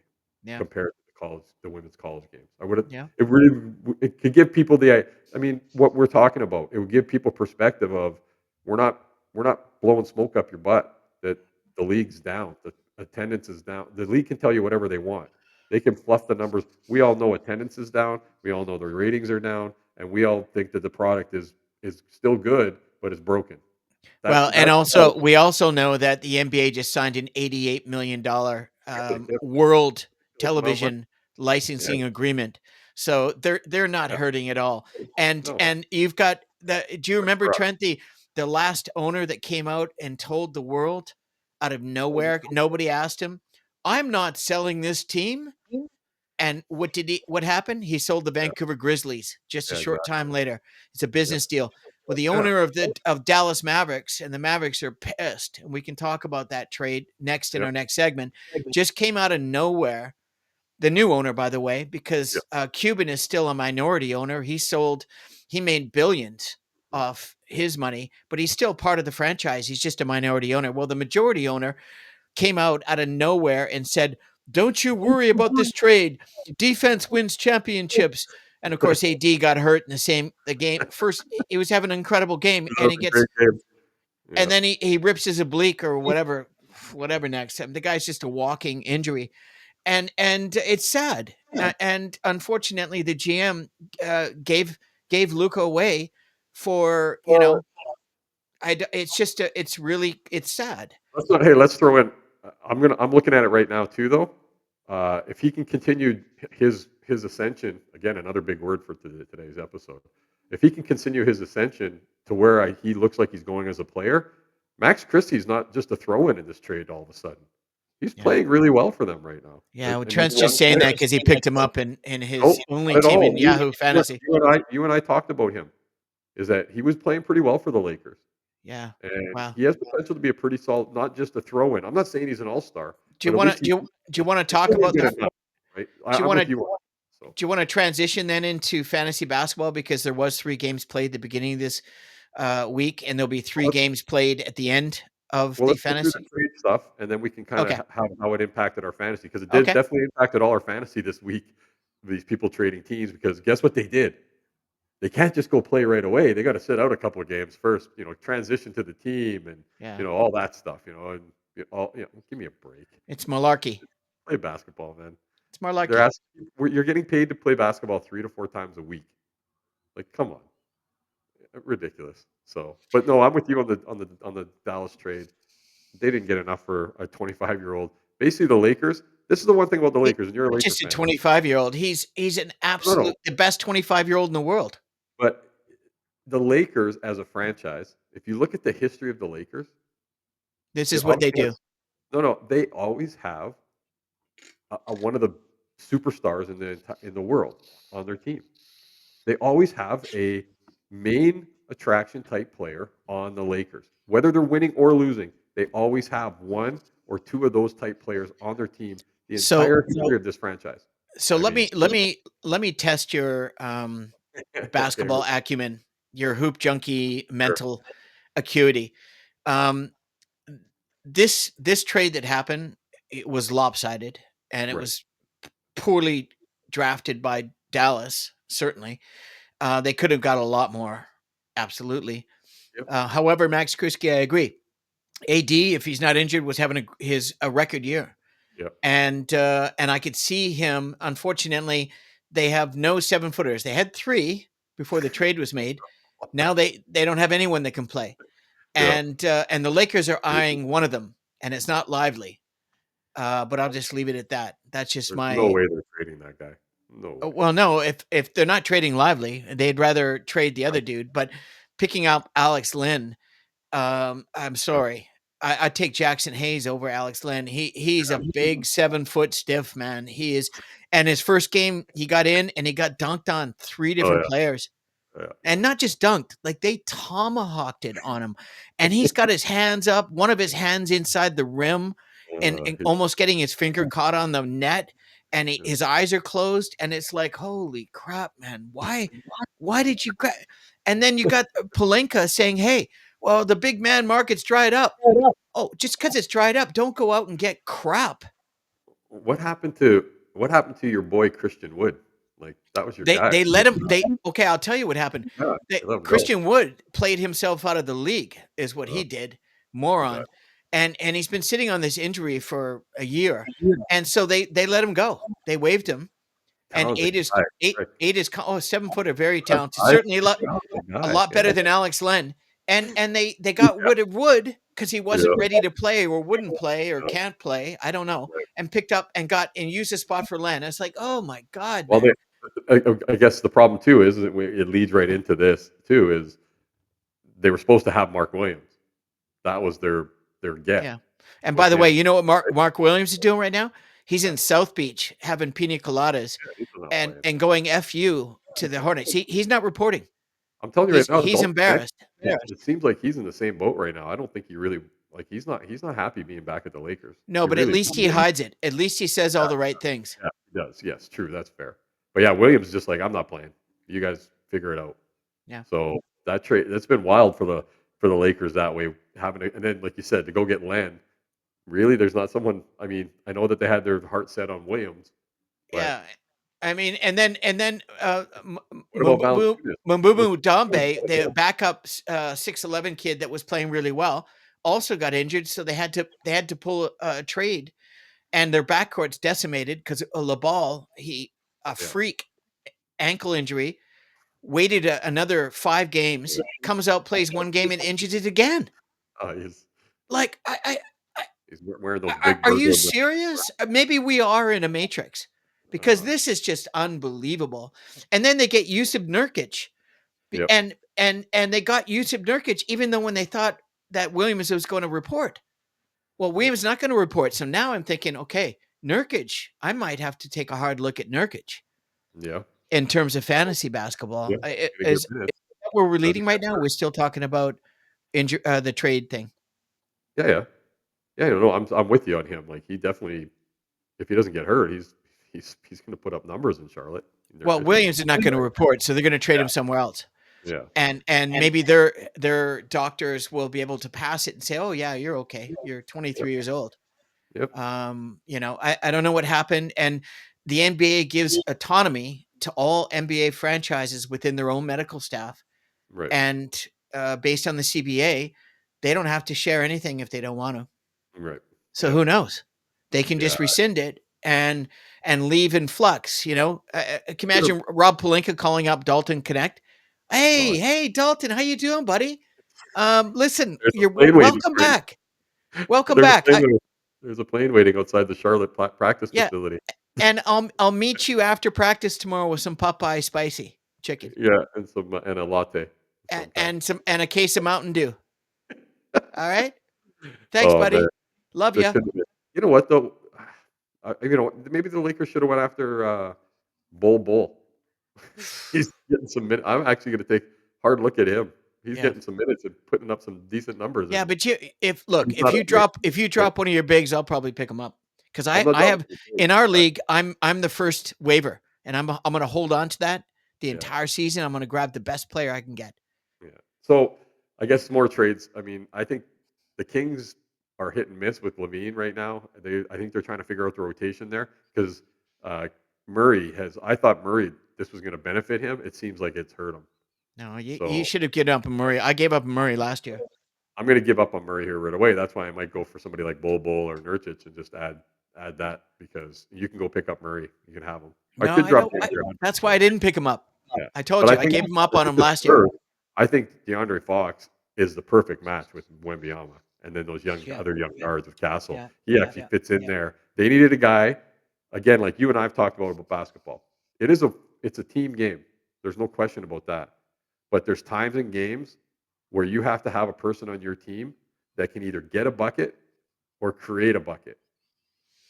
Yeah. compared to the women's college games. I would Yeah. it really it could give people I mean what we're talking about. It would give people perspective of we're not blowing smoke up your butt that the league's down, the attendance is down. The league can tell you whatever they want. They can fluff the numbers. We all know attendance is down. We all know the ratings are down, and we all think that the product is still good, but it's broken. Well, and That's also we also know that the NBA just signed an $88 million yeah, world ridiculous amount of money. television Yeah, licensing agreement. So they're not yeah. hurting at all. And No, you've got the do you that's remember correct. Trent the last owner that came out and told the world out of nowhere, nobody asked him, "I'm not selling this team." And what happened? He sold the Yeah, Vancouver Grizzlies just a yeah, short exactly. time later. It's a Yep. business deal. Well, the Yeah, owner of Dallas Mavericks and the Mavericks are pissed, and we can talk about that trade next in yep, our next segment. Just came out of nowhere. The new owner, by the way, yep, because Cuban is still a minority owner. He made billions yep. off his money, but he's still part of the franchise. He's just a minority owner. Well, the majority owner came out of nowhere and said, "Don't you worry about this trade. Defense wins championships." And of course, AD got hurt in the game. First, he was having an incredible game, That and was a great game. and Yeah, then he rips his oblique or whatever next time. The guy's just a walking injury, and it's sad. And unfortunately, the GM gave Luca away for it's just it's sad. let's throw in I'm looking at it right now too, though. If he can continue his ascension, again, another big word for today's episode. If he can continue his ascension to where he looks like he's going as a player, Max Christie's not just a throw-in in this trade all of a sudden. He's Yeah. playing really well for them right now. Yeah, well, And he's Trent's a just young saying player. that because he picked him up in his No, only not at team all. in Yahoo Fantasy. You and I talked about him, is that he was playing pretty well for the Lakers, Yeah. and Wow. he has potential to be a pretty solid, not just a throw-in. I'm not saying he's an all-star, Do you but at wanna least do you do you wanna he talk still didn't about get enough, right? do you I'm wanna with you on that, so. do you wanna transition then into fantasy basketball because there was 3 games played at the beginning of this, week, and there'll be 3 Let's games played at the end of well, the let's go through the fantasy? trade stuff, and then we can kinda Okay. have how it impacted our fantasy, because it did Okay. definitely impacted all our fantasy this week, these people trading teams, because guess what they did? They can't just go play right away. They gotta sit out a couple of games first, transition to the team and, Yeah. all that stuff, and give me a break. It's malarkey. Play basketball, man. It's They're malarkey. asking you're getting paid to play basketball 3 to 4 times a week. Like, come on. Ridiculous. So, but no, I'm with you on the Dallas trade. They didn't get enough for a 25-year-old. Basically, the Lakers, this is the one thing about the He's Lakers, and you're a not Laker just a fan. 25-year-old, he's an No, no, absolute the best 25-year-old in the world. but the Lakers as a franchise, if you look at the history of the Lakers, This they is what they obviously do. has no, they always have one of the superstars in the world on their team. They always have a main attraction type player on the Lakers. Whether they're winning or losing, they always have one or two of those type players on their team the So entire history of this franchise. so I let mean, me let me let me test your, okay, basketball acumen, your hoop junkie sure. mental acuity. Um, this trade that happened, it was lopsided, and it Right. was poorly drafted by Dallas, certainly. They could have got a lot more, absolutely. Yep. However, Max Krusky, I agree. AD, if he's not injured, was having a record year, Yep. and I could see him. Unfortunately, they have no 7-footers. They had 3 before the trade was made. Now they don't have anyone that can play, Yeah. and the Lakers are eyeing one of them, and it's not Lively. But I'll just leave it at that. That's just There's no my way they're trading that guy. No way. well, no. If they're not trading Lively, they'd rather trade the other dude. But picking up Alex Lynn, I'm Yeah. sorry. I take Jackson Hayes over Alex Lynn. He's a Yeah. big 7-foot stiff man. He is, and his first game he got in and he got dunked on 3 Oh different yeah. players. Yeah. And not just dunked, like they tomahawked it on him. And he's got his hands up, one of his hands inside the rim and He's, almost getting his finger caught on the net. And yeah. his eyes are closed. And it's like, holy crap, man. Why did you and then you got Palenka saying, hey, well, the big man market's dried up. Oh, just because it's dried up, don't go out and get crap. What happened to your boy Christian Wood? Like, that was your guy. They let him okay, I'll tell you what happened. Yeah, They they let him go. Christian Wood played himself out of the league is what Uh, he did, too bad. moron, and he's been sitting on this injury for a year, and so they let him go. They waived him and Talented guy, right. ate his co oh, 7-footer, very I talented, I certainly talented a guy, lot yeah. better than Alex Len, and they got Yeah, Wood because he wasn't yeah, ready to play or wouldn't play or yeah, can't play, I don't know, right. and picked up and got and used a spot for Len. It's like, "Oh my god, Well, man." I guess the problem too is that it leads right into this too, is they were supposed to have Mark Williams. That was their get Yeah. And by with the way, him, you know what right? Mark Williams is doing right now? He's Yeah, in South Beach having pina coladas yeah, he's not playing. and going "F to the Hornets. He's not reporting. I'm telling you right now, the He's Dalton connection, embarrassed. it seems like he's in the same boat right now. I don't think he really like, he's not happy being back at the Lakers. No, He but at really least he hides it. At least he says all the right things. Yeah, he does. Yes, true. That's fair. But yeah, Williams is just like, I'm not playing. You guys figure it out. Yeah. So that trade that's been wild for the Lakers that way. Having and then like you said, to go get Len. Really, there's not someone. I mean, I know that they had their heart set on Williams, but Yeah. I mean, and then what about Valanciunas? What's Mbumu Dombe, the backup 6'11" kid that was playing really well, also got injured, so they had to pull a trade, and their backcourt's decimated because Laball, a yeah, freak ankle injury, waited another 5 games, comes out, plays 1 game, and injures it again. he's Like, wearing those big are you burglar. serious? Maybe we are in a matrix because Uh, this is just unbelievable. And then they get Yusuf Nurkic. Yep. And they got Yusuf Nurkic even though when they thought that Williams was going to report. Well, Yep. Williams is not going to report. So now I'm thinking, okay, Nurkic, I might have to take a hard look at Nurkic Yeah. in terms of fantasy basketball. Yeah. Gonna get Is minutes. where we're Doesn't leading right get now? hurt. We're still talking about the trade thing. Yeah, yeah. Yeah, no, I'm with you on him. Like, he definitely, if he doesn't get hurt, he's gonna put up numbers in Charlotte. Well, Nurkic. Williams is not going to report, so they're going to trade him somewhere else. Yeah. And maybe their doctors will be able to pass it and say, "Oh yeah, you're okay. You're Yep. 23 years old." Yep. I don't know what happened, and the NBA gives autonomy to all NBA franchises within their own medical staff, Right. and based on the CBA, they don't have to share anything if they don't want to. Right. So Yep. who knows? They can Yeah. just rescind it and leave in flux. Can you Sure. imagine Rob Pelinka calling up Dalton Connect? Oh, Hey, Dalton, how you doing, buddy? Listen, there's a you're plane waiting welcome for you. back. Welcome There's a back. plane there's a plane waiting outside the Charlotte practice Yeah, facility. and I'll meet you after practice tomorrow with some Popeye spicy chicken Yeah, and some and a latte of some kind. and a case of Mountain Dew. All right. Thanks, Oh, man. buddy. Love There you. couldn't be. You know what, though? Maybe the Lakers should have went after, Bol. He's getting some minutes. I'm actually gonna take a hard look at him. He's Yeah. getting some minutes and putting up some decent numbers, Yeah, and but you if look, he's not a great if you right. drop one of your bigs, I'll probably pick them up. Because I'm I not I dropping have the big. in our I league, I'm the first waiver, and I'm gonna hold on to that the Yeah, entire season. I'm gonna grab the best player I can get. yeah. So, I guess more trades. I mean, I think the Kings are hit and miss with Levine right now. I think they're trying to figure out the rotation there because, uh, I thought Murray, this was gonna benefit him. It seems like it's hurt him. No, you So should have given up on Murray. I gave up on Murray last year. I'm gonna give up on Murray here right away. That's why I might go for somebody like Bol or Nurkic and just add that because you can go pick up Murray. You can have him. I No, could I drop know. DeAndre Hunter, That's why but I didn't pick him up. yeah. I told But you I gave him up on with him the last year. Spurs, I think DeAndre Fox is the perfect match with Wembanyama, and then those Yeah, other young guards with Castle. yeah, He yeah, actually fits in there. They needed a guy, again, like you and I have talked about basketball. It's a team game. There's no question about that. But there's times in games where you have to have a person on your team that can either get a bucket or create a bucket.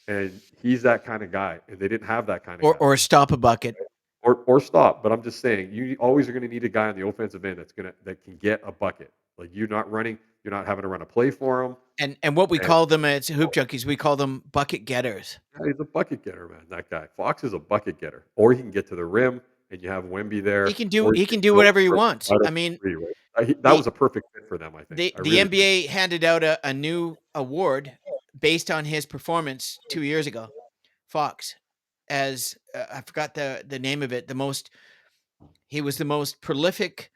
And he's that kind of guy, and they didn't have that kind of guy. or stop a bucket. Or stop, but I'm just saying, you always are gonna need a guy on the offensive end that can get a bucket. Like, you're not having to run a play for him, And what we and call them at Hoop Junkies, we call them bucket getters. yeah, he's a bucket getter, man, that guy. Fox is a bucket getter, or he can get to the rim, and you have Wemby there, or he He can can do go whatever he for wants. right I up mean, 3, right? That the was a perfect fit for them, I think. I the really do. NBA handed out a new award based on his performance 2 years ago. Fox, as I forgot the name of it. He was the most prolific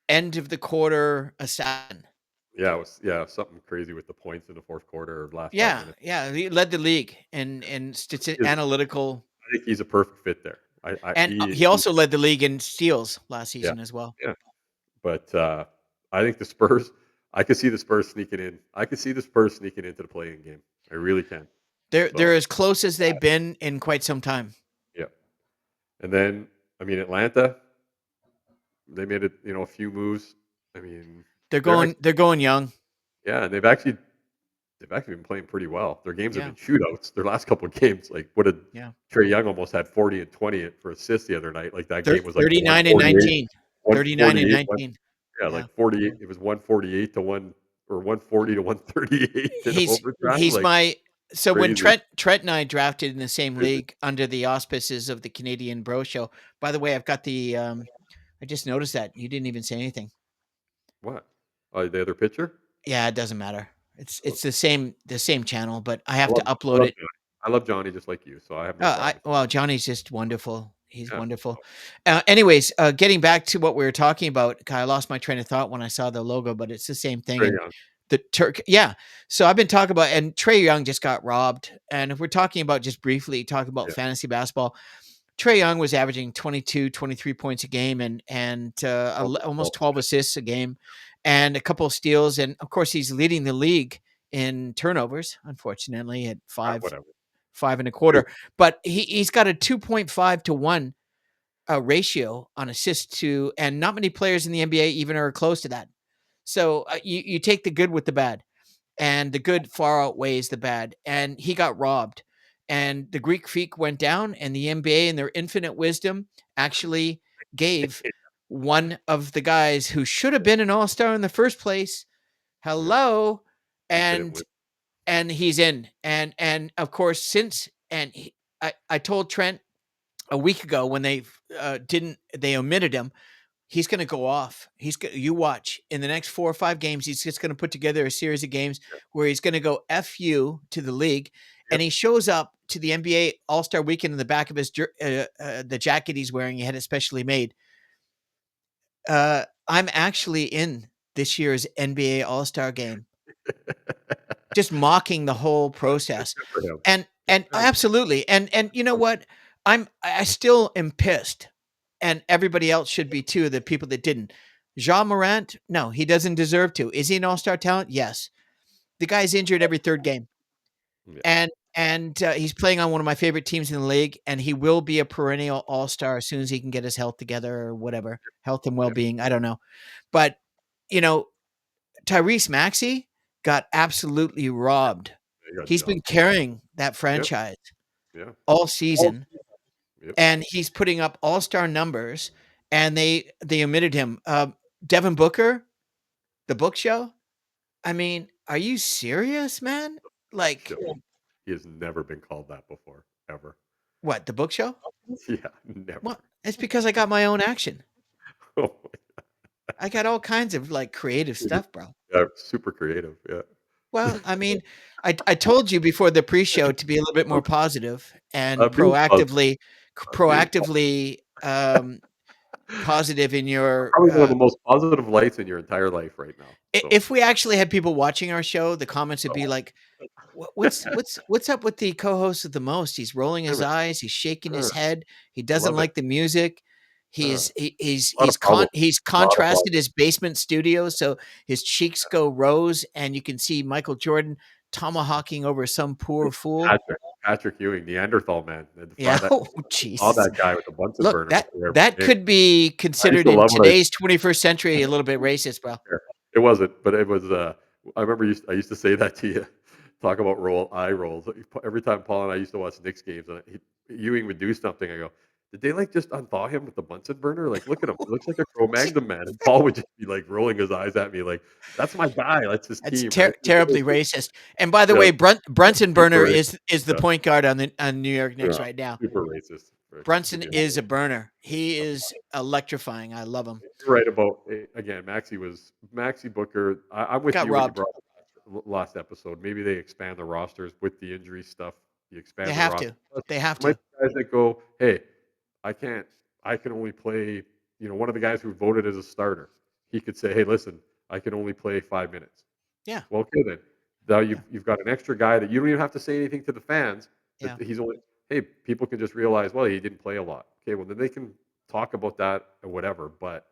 end of the quarter assassin. Yeah, something crazy with the points in the 4th quarter or last 5 Yeah, minutes. yeah, he led the league in Is analytical, I think he's a perfect fit there. I and he also led the league in steals last yeah, season as well. yeah. But, I think the Spurs I could see the Spurs sneaking in. I could see the Spurs sneaking into the play-in game. I really can. They're So, as close as they've been in quite some time. yeah. And then, I mean, Atlanta, they made it, a few moves. I mean, they're actually They're going young. yeah, and they've actually been playing pretty well. Their games have Yeah, been shootouts. Their last couple of games, like, what did yeah. Trey Young almost had 40 and 20 for assists the other night. Like, that game was like a 39 and 148 19. 39 and 148 19. yeah, Yeah. like 48 it was 148 to 1 or 140 to 138 in overtime, He's like, my so when crazy. Trent and I drafted in the same league under the auspices of the Canadian Bro Show. By the way, I've got the I just noticed that you didn't even say anything. What? Oh, the other pitcher? Yeah, it doesn't matter. It's Okay. the same channel, but I I have to love I upload love it. Johnny. I love Johnny just like you, so I have no I problem. well, Johnny's just wonderful. He's Yeah. wonderful. Anyways, getting back to what we were talking about, I lost my train of thought when I saw the logo, but it's the same thing. Trae And Young. the Turk, yeah. So I've been talking about, and Trey Young just got robbed. And if we're talking about just briefly talking about Yeah. fantasy basketball, Trey Young was averaging 22, 23 points a game and Almost 12 almost 12 assists. assists a game and a couple of steals. And of course, he's leading the league in turnovers, unfortunately, at Whatever. five and a What is quarter. But he's got a 2.5 to 1 ratio on assists to, and not many players in the NBA even are close to that. So you take the good with the bad, and the good far outweighs the bad. And he got robbed, and the Greek freak went down, and the NBA, in their infinite wisdom, actually gave one of the guys who should have been an all-star in the first place, Yeah. hello, He couldn't and win. he's in. And of course, I told Trent a week ago when they omitted him. He's going to go off. You watch, in the next 4 or 5 games, he's just going to put together a series of games where he's going to go F you to the league. And Yep. he shows up to the NBA All-Star Weekend in the back of his the jacket he's wearing. He had it specially made. I'm actually in this year's NBA All-Star game, just mocking the whole process. Good for him. And absolutely. And you know what? I still am pissed, and everybody else should be too, the people that didn't. Jean Morant, no, he doesn't deserve to. Is he an all-star talent? Yes. The guy's injured every third game. Yeah. And he's playing on one of my favorite teams in the league, and he will be a perennial all-star as soon as he can get his health together, or whatever, health and Yeah. well-being, I don't know. But, you know, Tyrese Maxey got absolutely robbed. He got He's been jumped. carrying that Yep. franchise Yeah. all season, Yep. and he's putting up all-star numbers, and they omitted him. Devin Booker, the book show? I mean, are you serious, man? Like, Show. He has never been called that before, ever. what, the book show? Yeah, never. Well, it's because I got my own action. Oh, I got all kinds of, like, creative stuff, bro. yeah, super creative, yeah. Well, I mean, I told you before the pre-show to be a little bit more positive and I'm being positive. I'm being positive. proactively, positive in your, Probably one of the most positive lights in your entire life right now, so if we actually had people watching our show, the comments would be like, what's up with the co-host of the most? He's rolling his uh, eyes, he's shaking uh, his head, he doesn't love it. like the music. A lot of He's problems, he's a lot of problems. contrasted his basement studio so his cheeks go rose, and you can see Michael Jordan tomahawking over some poor fool. Patrick Ewing, Neanderthal man, and to Yeah. find that Oh, saw Jesus. that guy with a Bunsen Look, burner that before every that game. could be I used considered to in love when I today's 21st century a little bit racist, bro. Sure. It wasn't, but it was, I remember I used to say that to you, talk about eye rolls. Every time Paul and I used to watch Knicks games, and Ewing would do something, I go, "Did they, like, just unthaw him with the Bunsen burner? Like, look at him. He looks like a Cro-Magnon man." And Paul would just be, like, rolling his eyes at me like, "That's my guy. That's his That's team, right?" terribly racist. And by the Yeah, way, Brunson super Burner racist. is the Yeah, point guard on New York Knicks yeah, right now. super racist, to Brunson be is honest. a burner. He is electrifying. I love him. You're right about again. Maxi Booker. I'm with Got you what you robbed. brought up last episode. Maybe they expand the rosters with the injury stuff. You They expand the have roster. to. Plus, They have there might to. be guys that go, "Hey, I can't. I can only play." One of the guys who voted as a starter, he could say, "Hey, listen, I can only play 5 minutes." Yeah. Well, okay then. Now Yeah. you've got an extra guy that you don't even have to say anything to the fans. That Yeah. he's only. Hey, people can just realize, well, he didn't play a lot. Okay, well then they can talk about that or whatever. But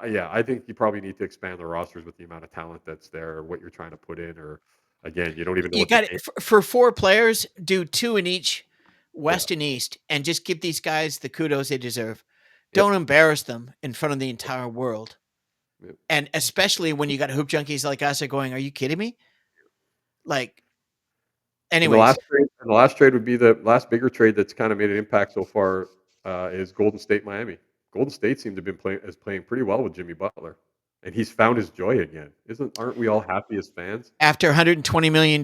yeah, I think you probably need to expand the rosters with the amount of talent that's there, or what you're trying to put in, or again, you don't even know You what the got name. for 4 players, do 2 in each Yeah. West and East, and just give these guys the kudos they deserve. Yep. Don't embarrass them in front of the entire world. Yep. And especially when you got hoop junkies like us are going, "Are you kidding me?" Like, And the anyways, last trade, would be the last bigger trade that's kind of made an impact so far. Is Golden State Miami. Golden State seemed to have been playing pretty well with Jimmy Butler, and he's found his joy again. Aren't we all happy as fans? after $120 million,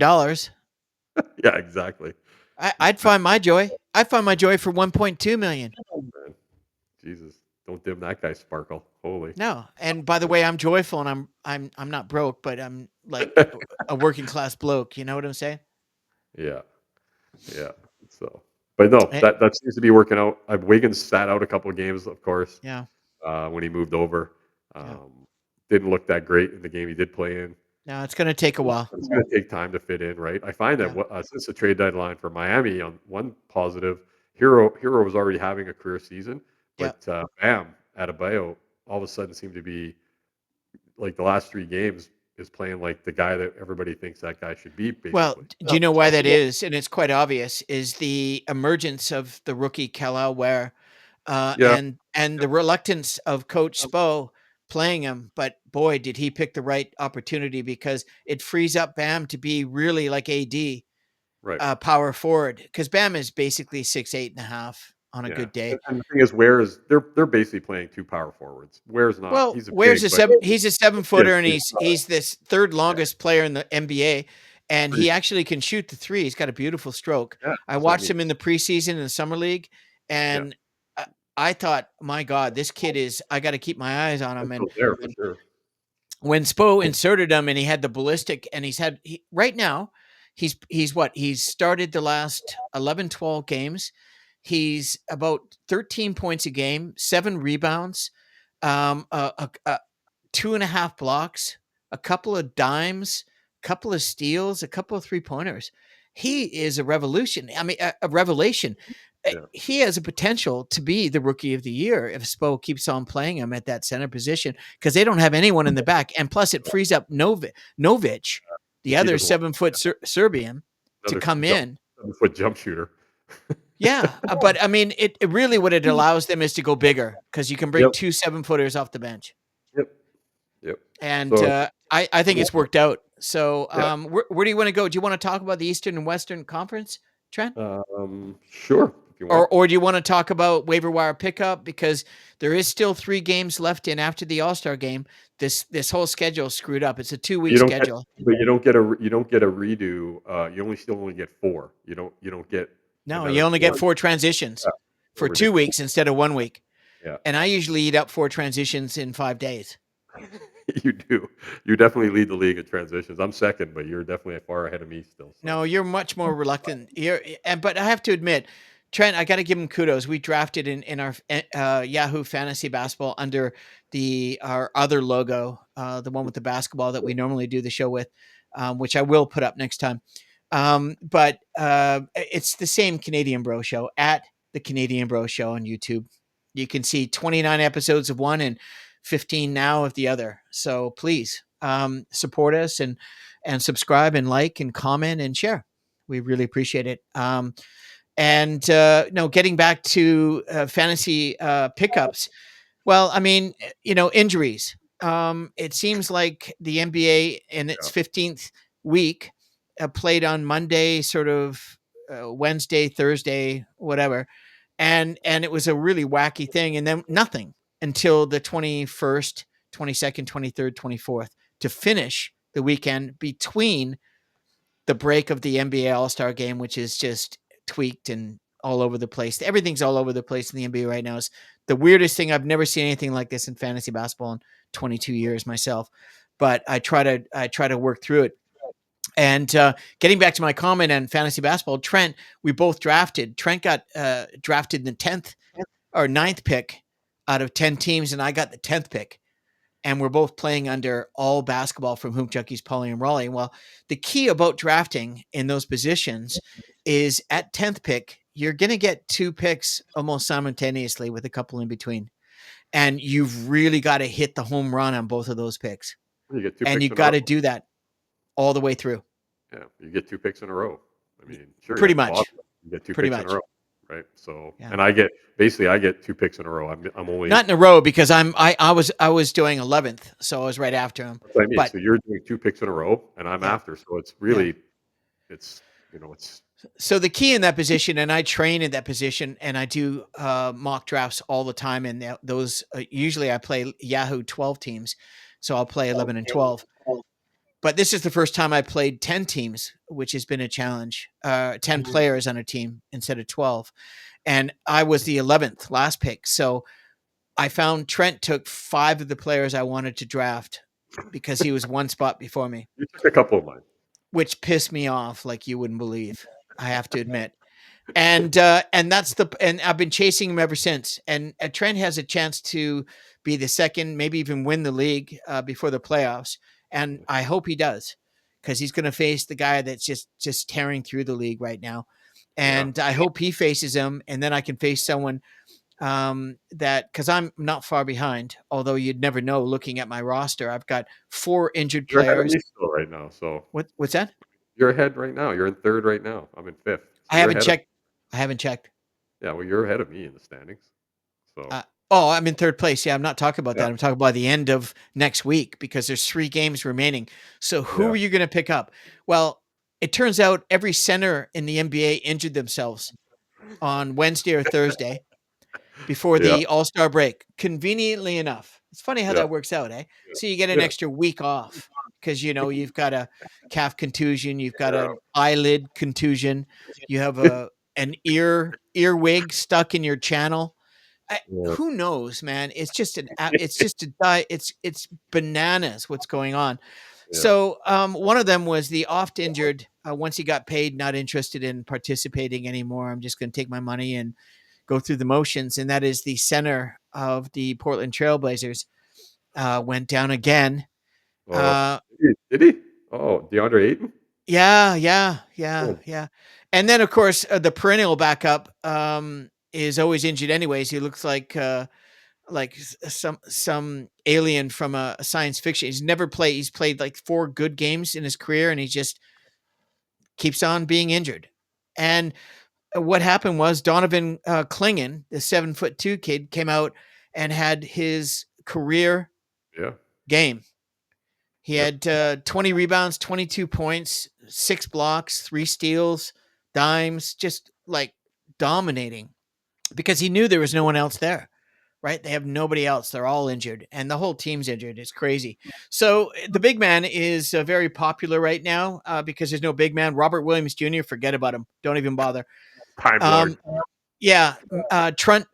Yeah, exactly. He's I'd find my joy. I'd find my joy for 1.2 million. man. Jesus, don't dim that guy's sparkle. Holy. No, and by the way, I'm joyful, and I'm not broke, but I'm like a working class bloke. You know what I'm saying? Yeah. Yeah. So, but no, Eh, that seems to be working out. Wiggins sat out a couple of games, of course, yeah, when he moved over. yeah. Um, didn't look that great in the game he did play in. No, it's gonna take a while. It's going to take time to fit in, right? I find that Yeah, since the trade deadline for Miami, on one positive, Hero was already having a career season, yeah. but Bam Adebayo all of a sudden seemed to be like the last 3 games is playing like the guy that everybody thinks that guy should be, Well, basically. do you know why that is? And it's quite obvious. Is the emergence of the rookie Kal Ware. Yeah, And the reluctance of Coach Spo playing him, but boy, did he pick the right opportunity because it frees up Bam to be really like AD, right. power forward, because Bam is basically 6'8.5" on a Yeah, good day. and the thing is, Ware is they're basically playing 2 power forwards. Ware's not Well, he's a where's big, a but seven? He's a seven yeah, footer, and he's this third yeah, longest player in the NBA, and but he he actually can shoot the three. He's got a beautiful stroke. yeah, I that's what I watched mean. him in the preseason in the summer league, Yeah, and I thought, my God, this kid is. I got to keep my eyes on him. And potential's there for sure. when Spo inserted him, and he had the ballistic, and right now, he's what he's started the last 11, 12 games. He's about 13 points a game, 7 rebounds, a 2.5 blocks, a couple of dimes, a couple of steals, a couple of 3 pointers. He is a revolution. I mean, a revelation. Yeah, He has a potential to be the rookie of the year if Spo keeps on playing him at that center position because they don't have anyone in the back. And plus, it frees up Novic, the if he other doesn't want 7 foot Serbian, to another come jump in. 7-foot jump shooter. Yeah, but I mean, it really what it allows them is to go bigger because you can bring Yep, two 7 footers off the bench. yep, yep. And So, I think it's worked out. So, yeah, where do you want to go? Do you want to talk about the Eastern and Western Conference, Trent, sure, if you want. or do you want to talk about waiver wire pickup because there is still 3 games left in after the All Star game. This whole schedule is screwed up. It's a 2 week You don't get schedule. but you don't get a redo, you only still only get 4. You don't get No, you another only get 4. 4 transitions Yeah, so for two ridiculous. weeks instead of 1 week. Yeah, And I usually eat up 4 transitions in 5 days. you do. You definitely lead the league in transitions. I'm second, but you're definitely far ahead of me still, so No, you're much more reluctant. But I have to admit, Trent, I got to give him kudos. We drafted in our Yahoo Fantasy Basketball under our other logo, the one with the basketball that we normally do the show with, which I will put up next time. But it's the same Canadian Bro Show at the Canadian Bro Show on YouTube. You can see 29 episodes of one and 15 now of the other. So please support us and subscribe and like and comment and share. We really appreciate it. And no, getting back to fantasy pickups. Well, I mean, injuries. It seems like the NBA in its yeah. 15th week played on Monday, sort of Wednesday, Thursday, whatever, and it was a really wacky thing, and then nothing until the 21st, 22nd, 23rd, 24th to finish the weekend between the break of the NBA All-Star game, which is just tweaked and all over the place. Everything's all over the place in the NBA right now. It's the weirdest thing. I've never seen anything like this in fantasy basketball in 22 years myself. But I try to work through it. And getting back to my comment on fantasy basketball, Trent, we both drafted. Trent got drafted in the 10th or ninth pick out of 10 teams, and I got the 10th pick, and we're both playing under all basketball from Hoop Junkies, Pauly and Raleigh. Well, the key about drafting in those positions is at 10th pick, you're going to get 2 picks almost simultaneously with a couple in between. And you've really got to hit the home run on both of those picks. You get 2 And you picks in a got row. to do that all the way through. Yeah, you get 2 picks in a row. I mean, sure, you're Pretty at the bottom, much. you get 2 Pretty picks in a much. row, right? So Yeah. and I get 2 picks in a row. I'm only Not in a row because I was doing 11th, so I was right after him. that's what I mean. But So you're doing 2 picks in a row, and I'm yeah, after, so it's yeah. really it's, it's So the key in that position, and I train in that position, and I do mock drafts all the time. And those usually I play Yahoo 12 teams, so I'll play 11 and 12. But this is the first time I played 10 teams, which has been a challenge. 10 players on a team instead of 12, and I was the 11th last pick. So I found Trent took 5 of the players I wanted to draft because he was one spot before me, you took a couple of mine. which pissed me off like you wouldn't believe. I have to admit. And that's and I've been chasing him ever since. And Trent has a chance to be the second, maybe even win the league before the playoffs. And I hope he does because he's going to face the guy that's just tearing through the league right now. Yeah. And I hope he faces him, and then I can face someone that because I'm not far behind. Although you'd never know looking at my roster, I've got 4 injured You're ahead of players. me still right now, so What's that? you're ahead right now. You're in 3rd right now. I'm in 5th, so I you're haven't ahead of checked. I haven't checked. yeah, well, you're ahead of me in the standings. So, Uh, oh, I'm in third place. Yeah, I'm not talking about yeah, that. I'm talking about the end of next week because there's 3 games remaining. So who yeah, are you going to pick up? Well, it turns out every center in the NBA injured themselves on Wednesday or Thursday before yeah, the All-Star break. Conveniently enough. It's funny how yeah, that works out, eh? So you get an yeah, extra week off because you've got a calf contusion, you've got yeah, an eyelid contusion, you have an earwig stuck in your channel. yeah, Who knows, man? It's just a die. It's bananas what's going on. yeah. So one of them was the oft injured. Once he got paid, not interested in participating anymore. I'm just going to take my money and go through the motions. And that is the center of the Portland Trailblazers. Went down again. Oh, Uh, did he? Oh, DeAndre Ayton? yeah, yeah, yeah, Oh, yeah. And then of course the perennial backup is always injured anyways. He looks like some alien from a science fiction. He's played like 4 good games in his career and he just keeps on being injured. And what happened was Donovan Clingan, the 7'2" kid, came out and had his career yeah, game. He yep, had 20 rebounds, 22 points, 6 blocks, 3 steals, dimes, just like dominating because he knew there was no one else there. Right? They have nobody else. They're all injured, and the whole team's injured. It's crazy. So the big man is very popular right now because there's no big man. Robert Williams Jr. Forget about him. Don't even bother. Time Lord. Um, yeah, Trent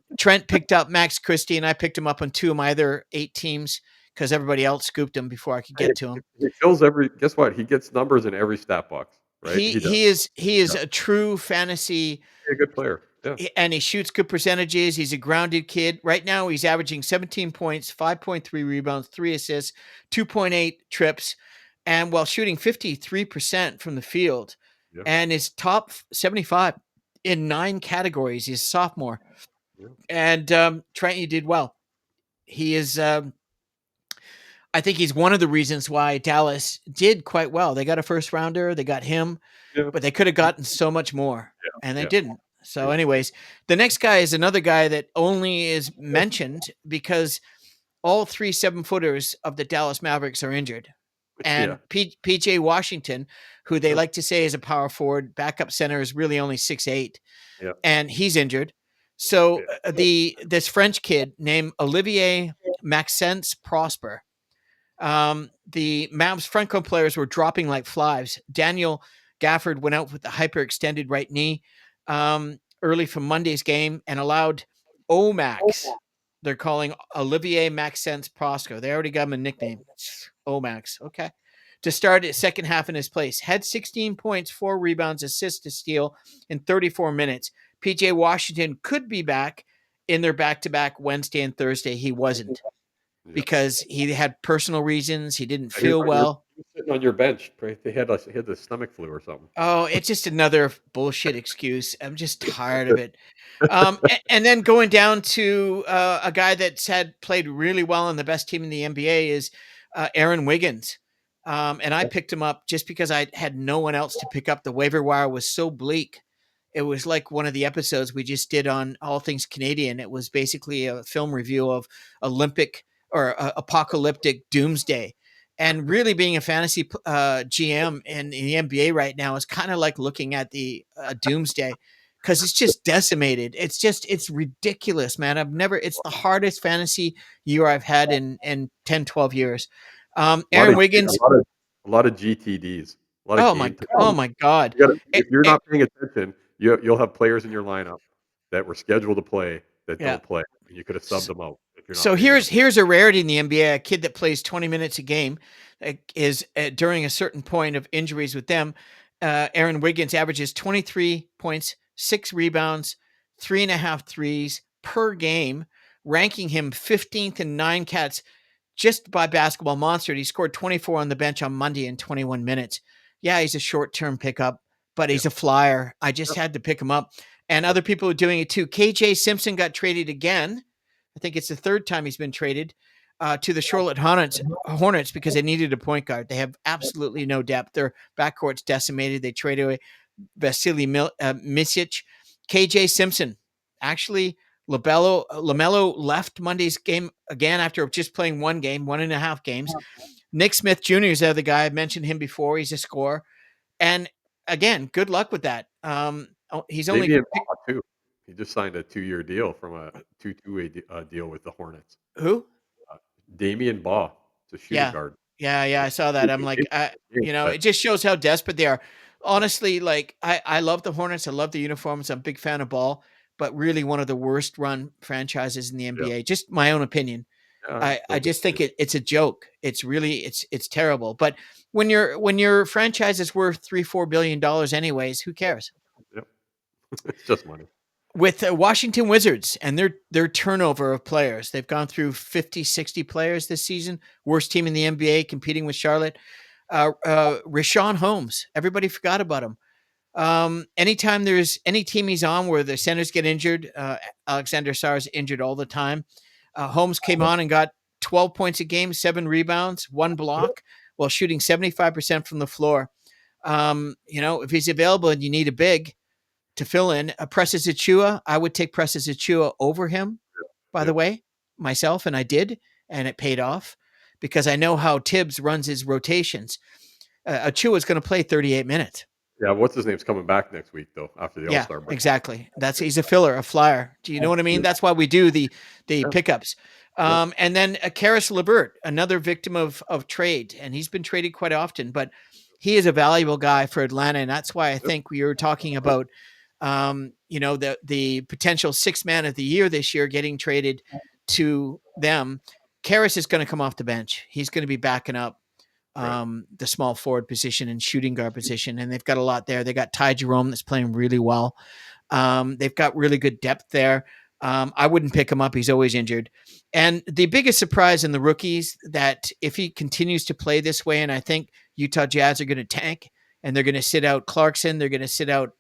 picked up Max Christie, and I picked him up on 2 of my other 8 teams because everybody else scooped him before I could Hey, get to him. he fills every guess what? He gets numbers in every stat box, right? He He does. he is he is Yeah, a true fantasy. he's a good player. Yeah, And he shoots good percentages. He's a grounded kid. Right now, he's averaging 17 points, 5.3 rebounds, 3 assists, 2.8 trips, and while shooting 53% from the field. yeah, And is top 75 in 9 categories. He's a sophomore. yeah, And Trent, you did well. He is, I think he's one of the reasons why Dallas did quite well. They got a first rounder, they got him, yeah, but they could have gotten so much more, and they yeah. didn't. So, Agreed. anyways, the next guy is another guy that only is mentioned because all 3 7-footers of the Dallas Mavericks are injured. Yeah, And PJ Washington, who they yeah, like to say is a power forward, backup center, is really only 6'8", yeah, and he's injured. So yeah, the this French kid named Olivier Maxence Prosper, the Mavs Franco players were dropping like flies. Daniel Gafford went out with the hyperextended right knee early from Monday's game and allowed Omax. They're calling Olivier Maxence Prosco. They already got him a nickname. Omax. Okay. To start at second half in his place. Had 16 points, 4 rebounds, assist to steal in 34 minutes. PJ Washington could be back in their back to back Wednesday and Thursday. He wasn't yeah. because he had personal reasons. He didn't He was feel on your well. he was sitting on your bench, right? He had the stomach flu or something. Oh, it's just another bullshit excuse. I'm just tired of it. And then going down to a guy that's had played really well on the best team in the NBA is Aaron Wiggins. And I picked him up just because I had no one else to pick up. The waiver wire was so bleak. It was like one of the episodes we just did on All Things Canadian. It was basically a film review of Olympic or apocalyptic doomsday. And really being a fantasy GM in the NBA right now is kind of like looking at the doomsday because it's just decimated. It's ridiculous, man. It's the hardest fantasy year I've had in 10, 12 years. A lot Aaron of Wiggins. a lot of GTDs, a lot of Oh game oh time. my God. You gotta Eh, if you're eh, not paying attention, you'll have players in your lineup that were scheduled to play that yeah. don't play, and you could have subbed them out if you're not So paying attention. here's a rarity in the NBA. A kid that plays 20 minutes a game is during a certain point of injuries with them. Aaron Wiggins averages 23 points, 6 rebounds, 3.5 threes per game, ranking him 15th in 9 cats just by Basketball Monster. He scored 24 on the bench on Monday in 21 minutes. Yeah, he's a short term pickup, but Yeah. he's a flyer. I just Yep, had to pick him up. And yep, other people are doing it too. KJ Simpson got traded again. I think it's the third time he's been traded to the Charlotte Hornets because they needed a point guard. They have absolutely no depth. Their backcourt's decimated. They traded away Vasily Misic. KJ Simpson actually LaMelo left Monday's game again after just playing one game, 1.5 games. Nick Smith Jr. is the other guy. I mentioned him before. He's a scorer. And again, good luck with that. He's only Damian Baugh too. He just signed a 2-year deal from a 2-2-way deal with the Hornets. who? Uh, Damian Baugh, it's a shooting Yeah. guard. Yeah. I saw that. I'm like, But it just shows how desperate they are. Honestly, like I love the Hornets. I love the uniforms. I'm a big fan of Ball, but really one of the worst run franchises in the yeah, NBA. Just my own opinion. yeah, I no just think disagreement. it's a joke. It's really it's terrible. But when your franchise is worth 3-4 billion dollars anyways, who cares? Yep, it's just money. With the Washington Wizards and their turnover of players, they've gone through 50, 60 players this season. Worst team in the NBA, competing with Charlotte. Rashawn Holmes, everybody forgot about him. Anytime there's any team he's on where the centers get injured, Alexander Sarr's injured all the time. Holmes came on and got 12 points a game, 7 rebounds, 1 block, while shooting 75% from the floor. If he's available and you need a big to fill in, Precious Achua, I would take Precious Achua over him, by the Yep. way, myself, and I did, and it paid off because I know how Tibbs runs his rotations. Achua is going to play 38 minutes. Yeah, what's his name's coming back next week though, after the Yeah, All-Star break. exactly. He's a filler, a flyer. Do you know what I mean? Yeah, That's why we do the yeah, pickups. yep, And then Karis LeVert, another victim of trade, and he's been traded quite often, but he is a valuable guy for Atlanta, and that's why I yep, think we were talking about the potential sixth man of the year this year getting traded to them. Karis is going to come off the bench. He's going to be backing up right. the small forward position and shooting guard position, and they've got a lot there. They got Ty Jerome that's playing really well. They've got really good depth there. I wouldn't pick him up. He's always injured. And the biggest surprise in the rookies that if he continues to play this way, and I think Utah Jazz are going to tank and they're going to sit out Clarkson, they're going to sit out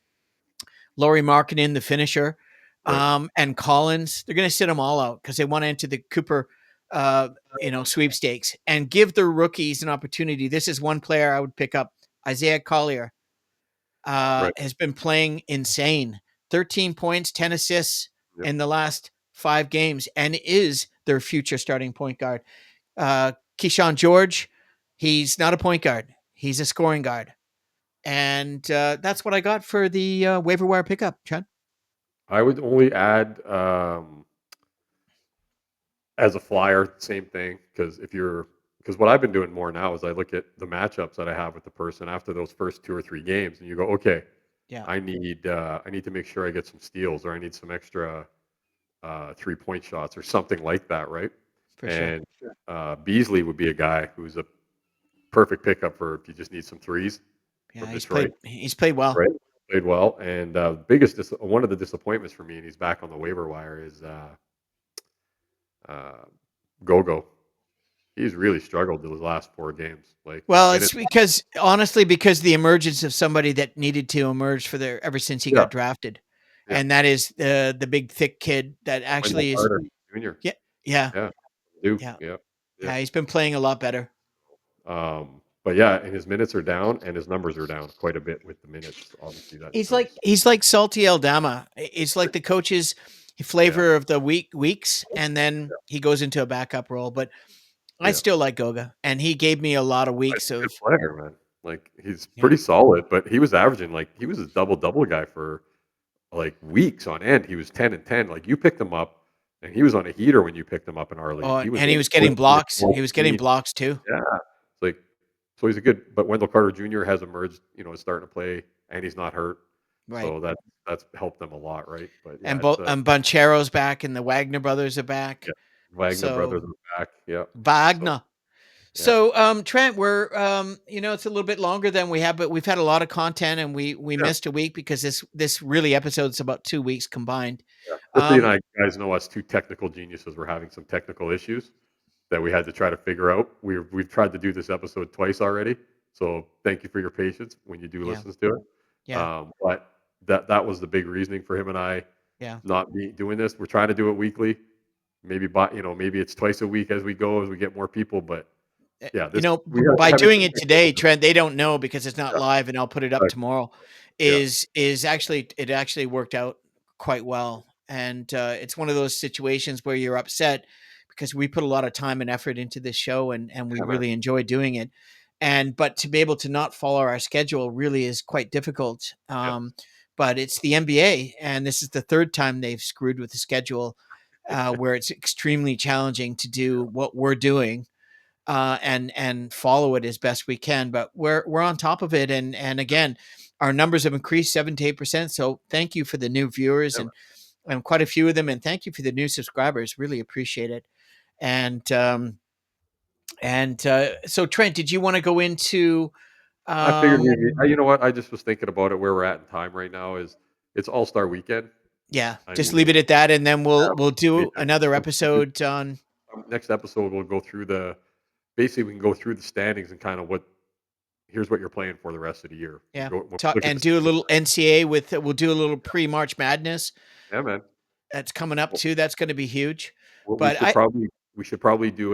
Laurie Markkinen, the finisher, Right. and Collins. They're going to sit them all out because they want to enter the Cooper, sweepstakes and give the rookies an opportunity. This is one player I would pick up. Isaiah Collier Right. has been playing insane. 13 points, 10 assists Yep. in the last 5 games, and is their future starting point guard. Keyshawn George, he's not a point guard. He's a scoring guard. And that's what I got for the waiver wire pickup, Chad. I would only add, as a flyer, same thing, because what I've been doing more now is I look at the matchups that I have with the person after those first 2 or 3 games, and you go, "Okay, Yeah, I need to make sure I get some steals, or I need some extra, three-point shots or something like that," right? for sure. And, Beasley would be a guy who's a perfect pickup for if you just need some threes Yeah, from he's Detroit. played. He's played well. Right. Played well, and, one of the disappointments for me, and he's back on the waiver wire, is, uh, Gogo. He's really struggled those last 4 games. Like, his Well, it's minutes. because honestly, because the emergence of somebody that needed to emerge for their ever since he Yeah, got drafted, yeah. and that is the big thick kid that Wendell actually is. Carter Jr. Yeah, yeah, Yeah, Duke, yeah, yeah, yeah. yeah. He's been playing a lot better. But yeah, and his minutes are down, and his numbers are down quite a bit with the minutes. Obviously, that He's like hurts. he's like Salty Eldama. It's like the coach's Yeah, flavor of the weeks, and then he goes into a backup role. But I yeah. still like Goga, and he gave me a lot of He's weeks a of good player, man. Like, he's yeah. pretty solid, but he was averaging, like, he was a double-double guy for, like, weeks on end. He was 10 and 10. Like, you picked him up, and he was on a heater when you picked him up in our league. Oh, He was and he like was getting 14 and blocks. He was getting 14. blocks too. Yeah. It's like, so he's a good, but Wendell Carter Jr. has emerged, is starting to play, and he's not hurt. Right. So that's helped them a lot, right? But yeah, And it's Bonchero's back, and the Wagner brothers are back. yeah. Wagner So brothers are back. Yeah. So Wagner. yeah. So Trent, we're it's a little bit longer than we have, but we've had a lot of content, and we Yeah. missed a week because this really episode's about 2 weeks combined. Yeah. Just so you Um, know, guys know us two technical geniuses were having some technical issues that we had to try to figure out. We've tried to do this episode twice already. So thank you for your patience when you do yeah, listen to it. yeah, But that was the big reasoning for him and I yeah. not be doing this. We're trying to do it weekly. Maybe it's twice a week as we go, as we get more people. But yeah, You this know, we are by having doing some it technical today, difficulties. Trent, they don't know because it's not Yeah, live, and I'll put it up exactly. tomorrow. Yeah, Is actually it actually worked out quite well. And it's one of those situations where you're upset because we put a lot of time and effort into this show, and we Yeah, man. really enjoy doing it. And but to be able to not follow our schedule really is quite difficult. Yep. But it's the NBA, and this is the third time they've screwed with the schedule, where it's extremely challenging to do what we're doing, and follow it as best we can. But we're on top of it, and again, our numbers have increased 7 to 8%. So thank you for the new viewers, Yeah, man. and quite a few of them, and thank you for the new subscribers. Really appreciate it. And so Trent, did you want to go into I figured um, maybe you know what? I just was thinking about it where we're at in time right now is it's All-Star Weekend. yeah, I just mean, leave it at that, and then yeah, we'll we do just another some we just episode on next episode, we'll go through the basically, we can go through the standings and kinda what here's what you're playing for the rest of the year. yeah, We'll talk look at the and do a standings. little NCA with we'll do a little pre-March Madness Yeah, man. that's coming up Well, too. That's going to be huge. we But should probably do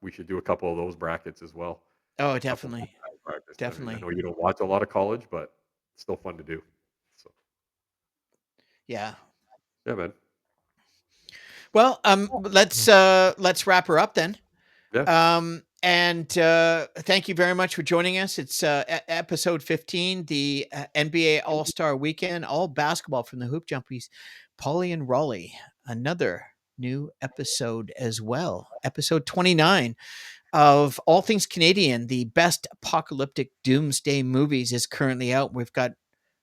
we should do a couple of those brackets as well. oh, A couple definitely, practice. I mean, I definitely, know you don't watch a lot of college, but it's still fun to do. So, yeah. yeah, man. Well, let's wrap her up then. Yeah. And thank you very much for joining us. It's episode 15, the NBA All Star Weekend, all basketball from the Hoop Jumpies, Pauly and Raleigh. Another new episode as well. Episode 29 of All Things Canadian, the best apocalyptic doomsday movies, is currently out. We've got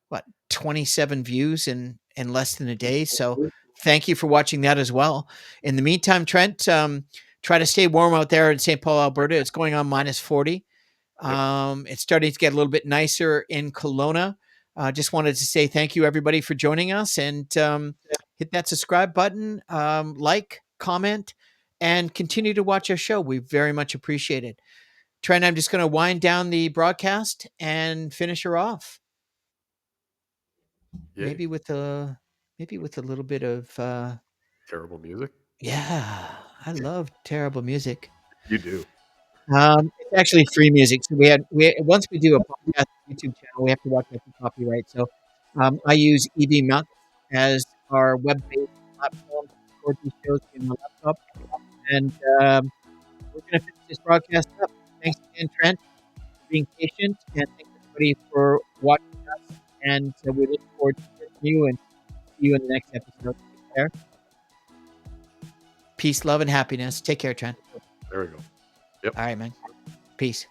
what 27 views in less than a day. So thank you for watching that as well. In the meantime, Trent, try to stay warm out there in St. Paul, Alberta. It's going on -40. Yep. It's starting to get a little bit nicer in Kelowna. Just wanted to say thank you everybody for joining us, and hit that subscribe button, like, comment, and continue to watch our show. We very much appreciate it. Trent, I'm just going to wind down the broadcast and finish her off. Yay. Maybe with a little bit of Terrible music. yeah, I love terrible music. You do. It's actually free music. So we once we do a podcast YouTube channel, we have to watch out for copyright. So I use EV as our web-based platform to record these shows in my laptop, and we're going to finish this broadcast up. Thanks again, Trent, for being patient, and thanks everybody for watching us. And we look forward to hearing from you and see you in the next episode. Take care. Peace, love, and happiness. Take care, Trent. There we go. Yep. All right, man. Peace.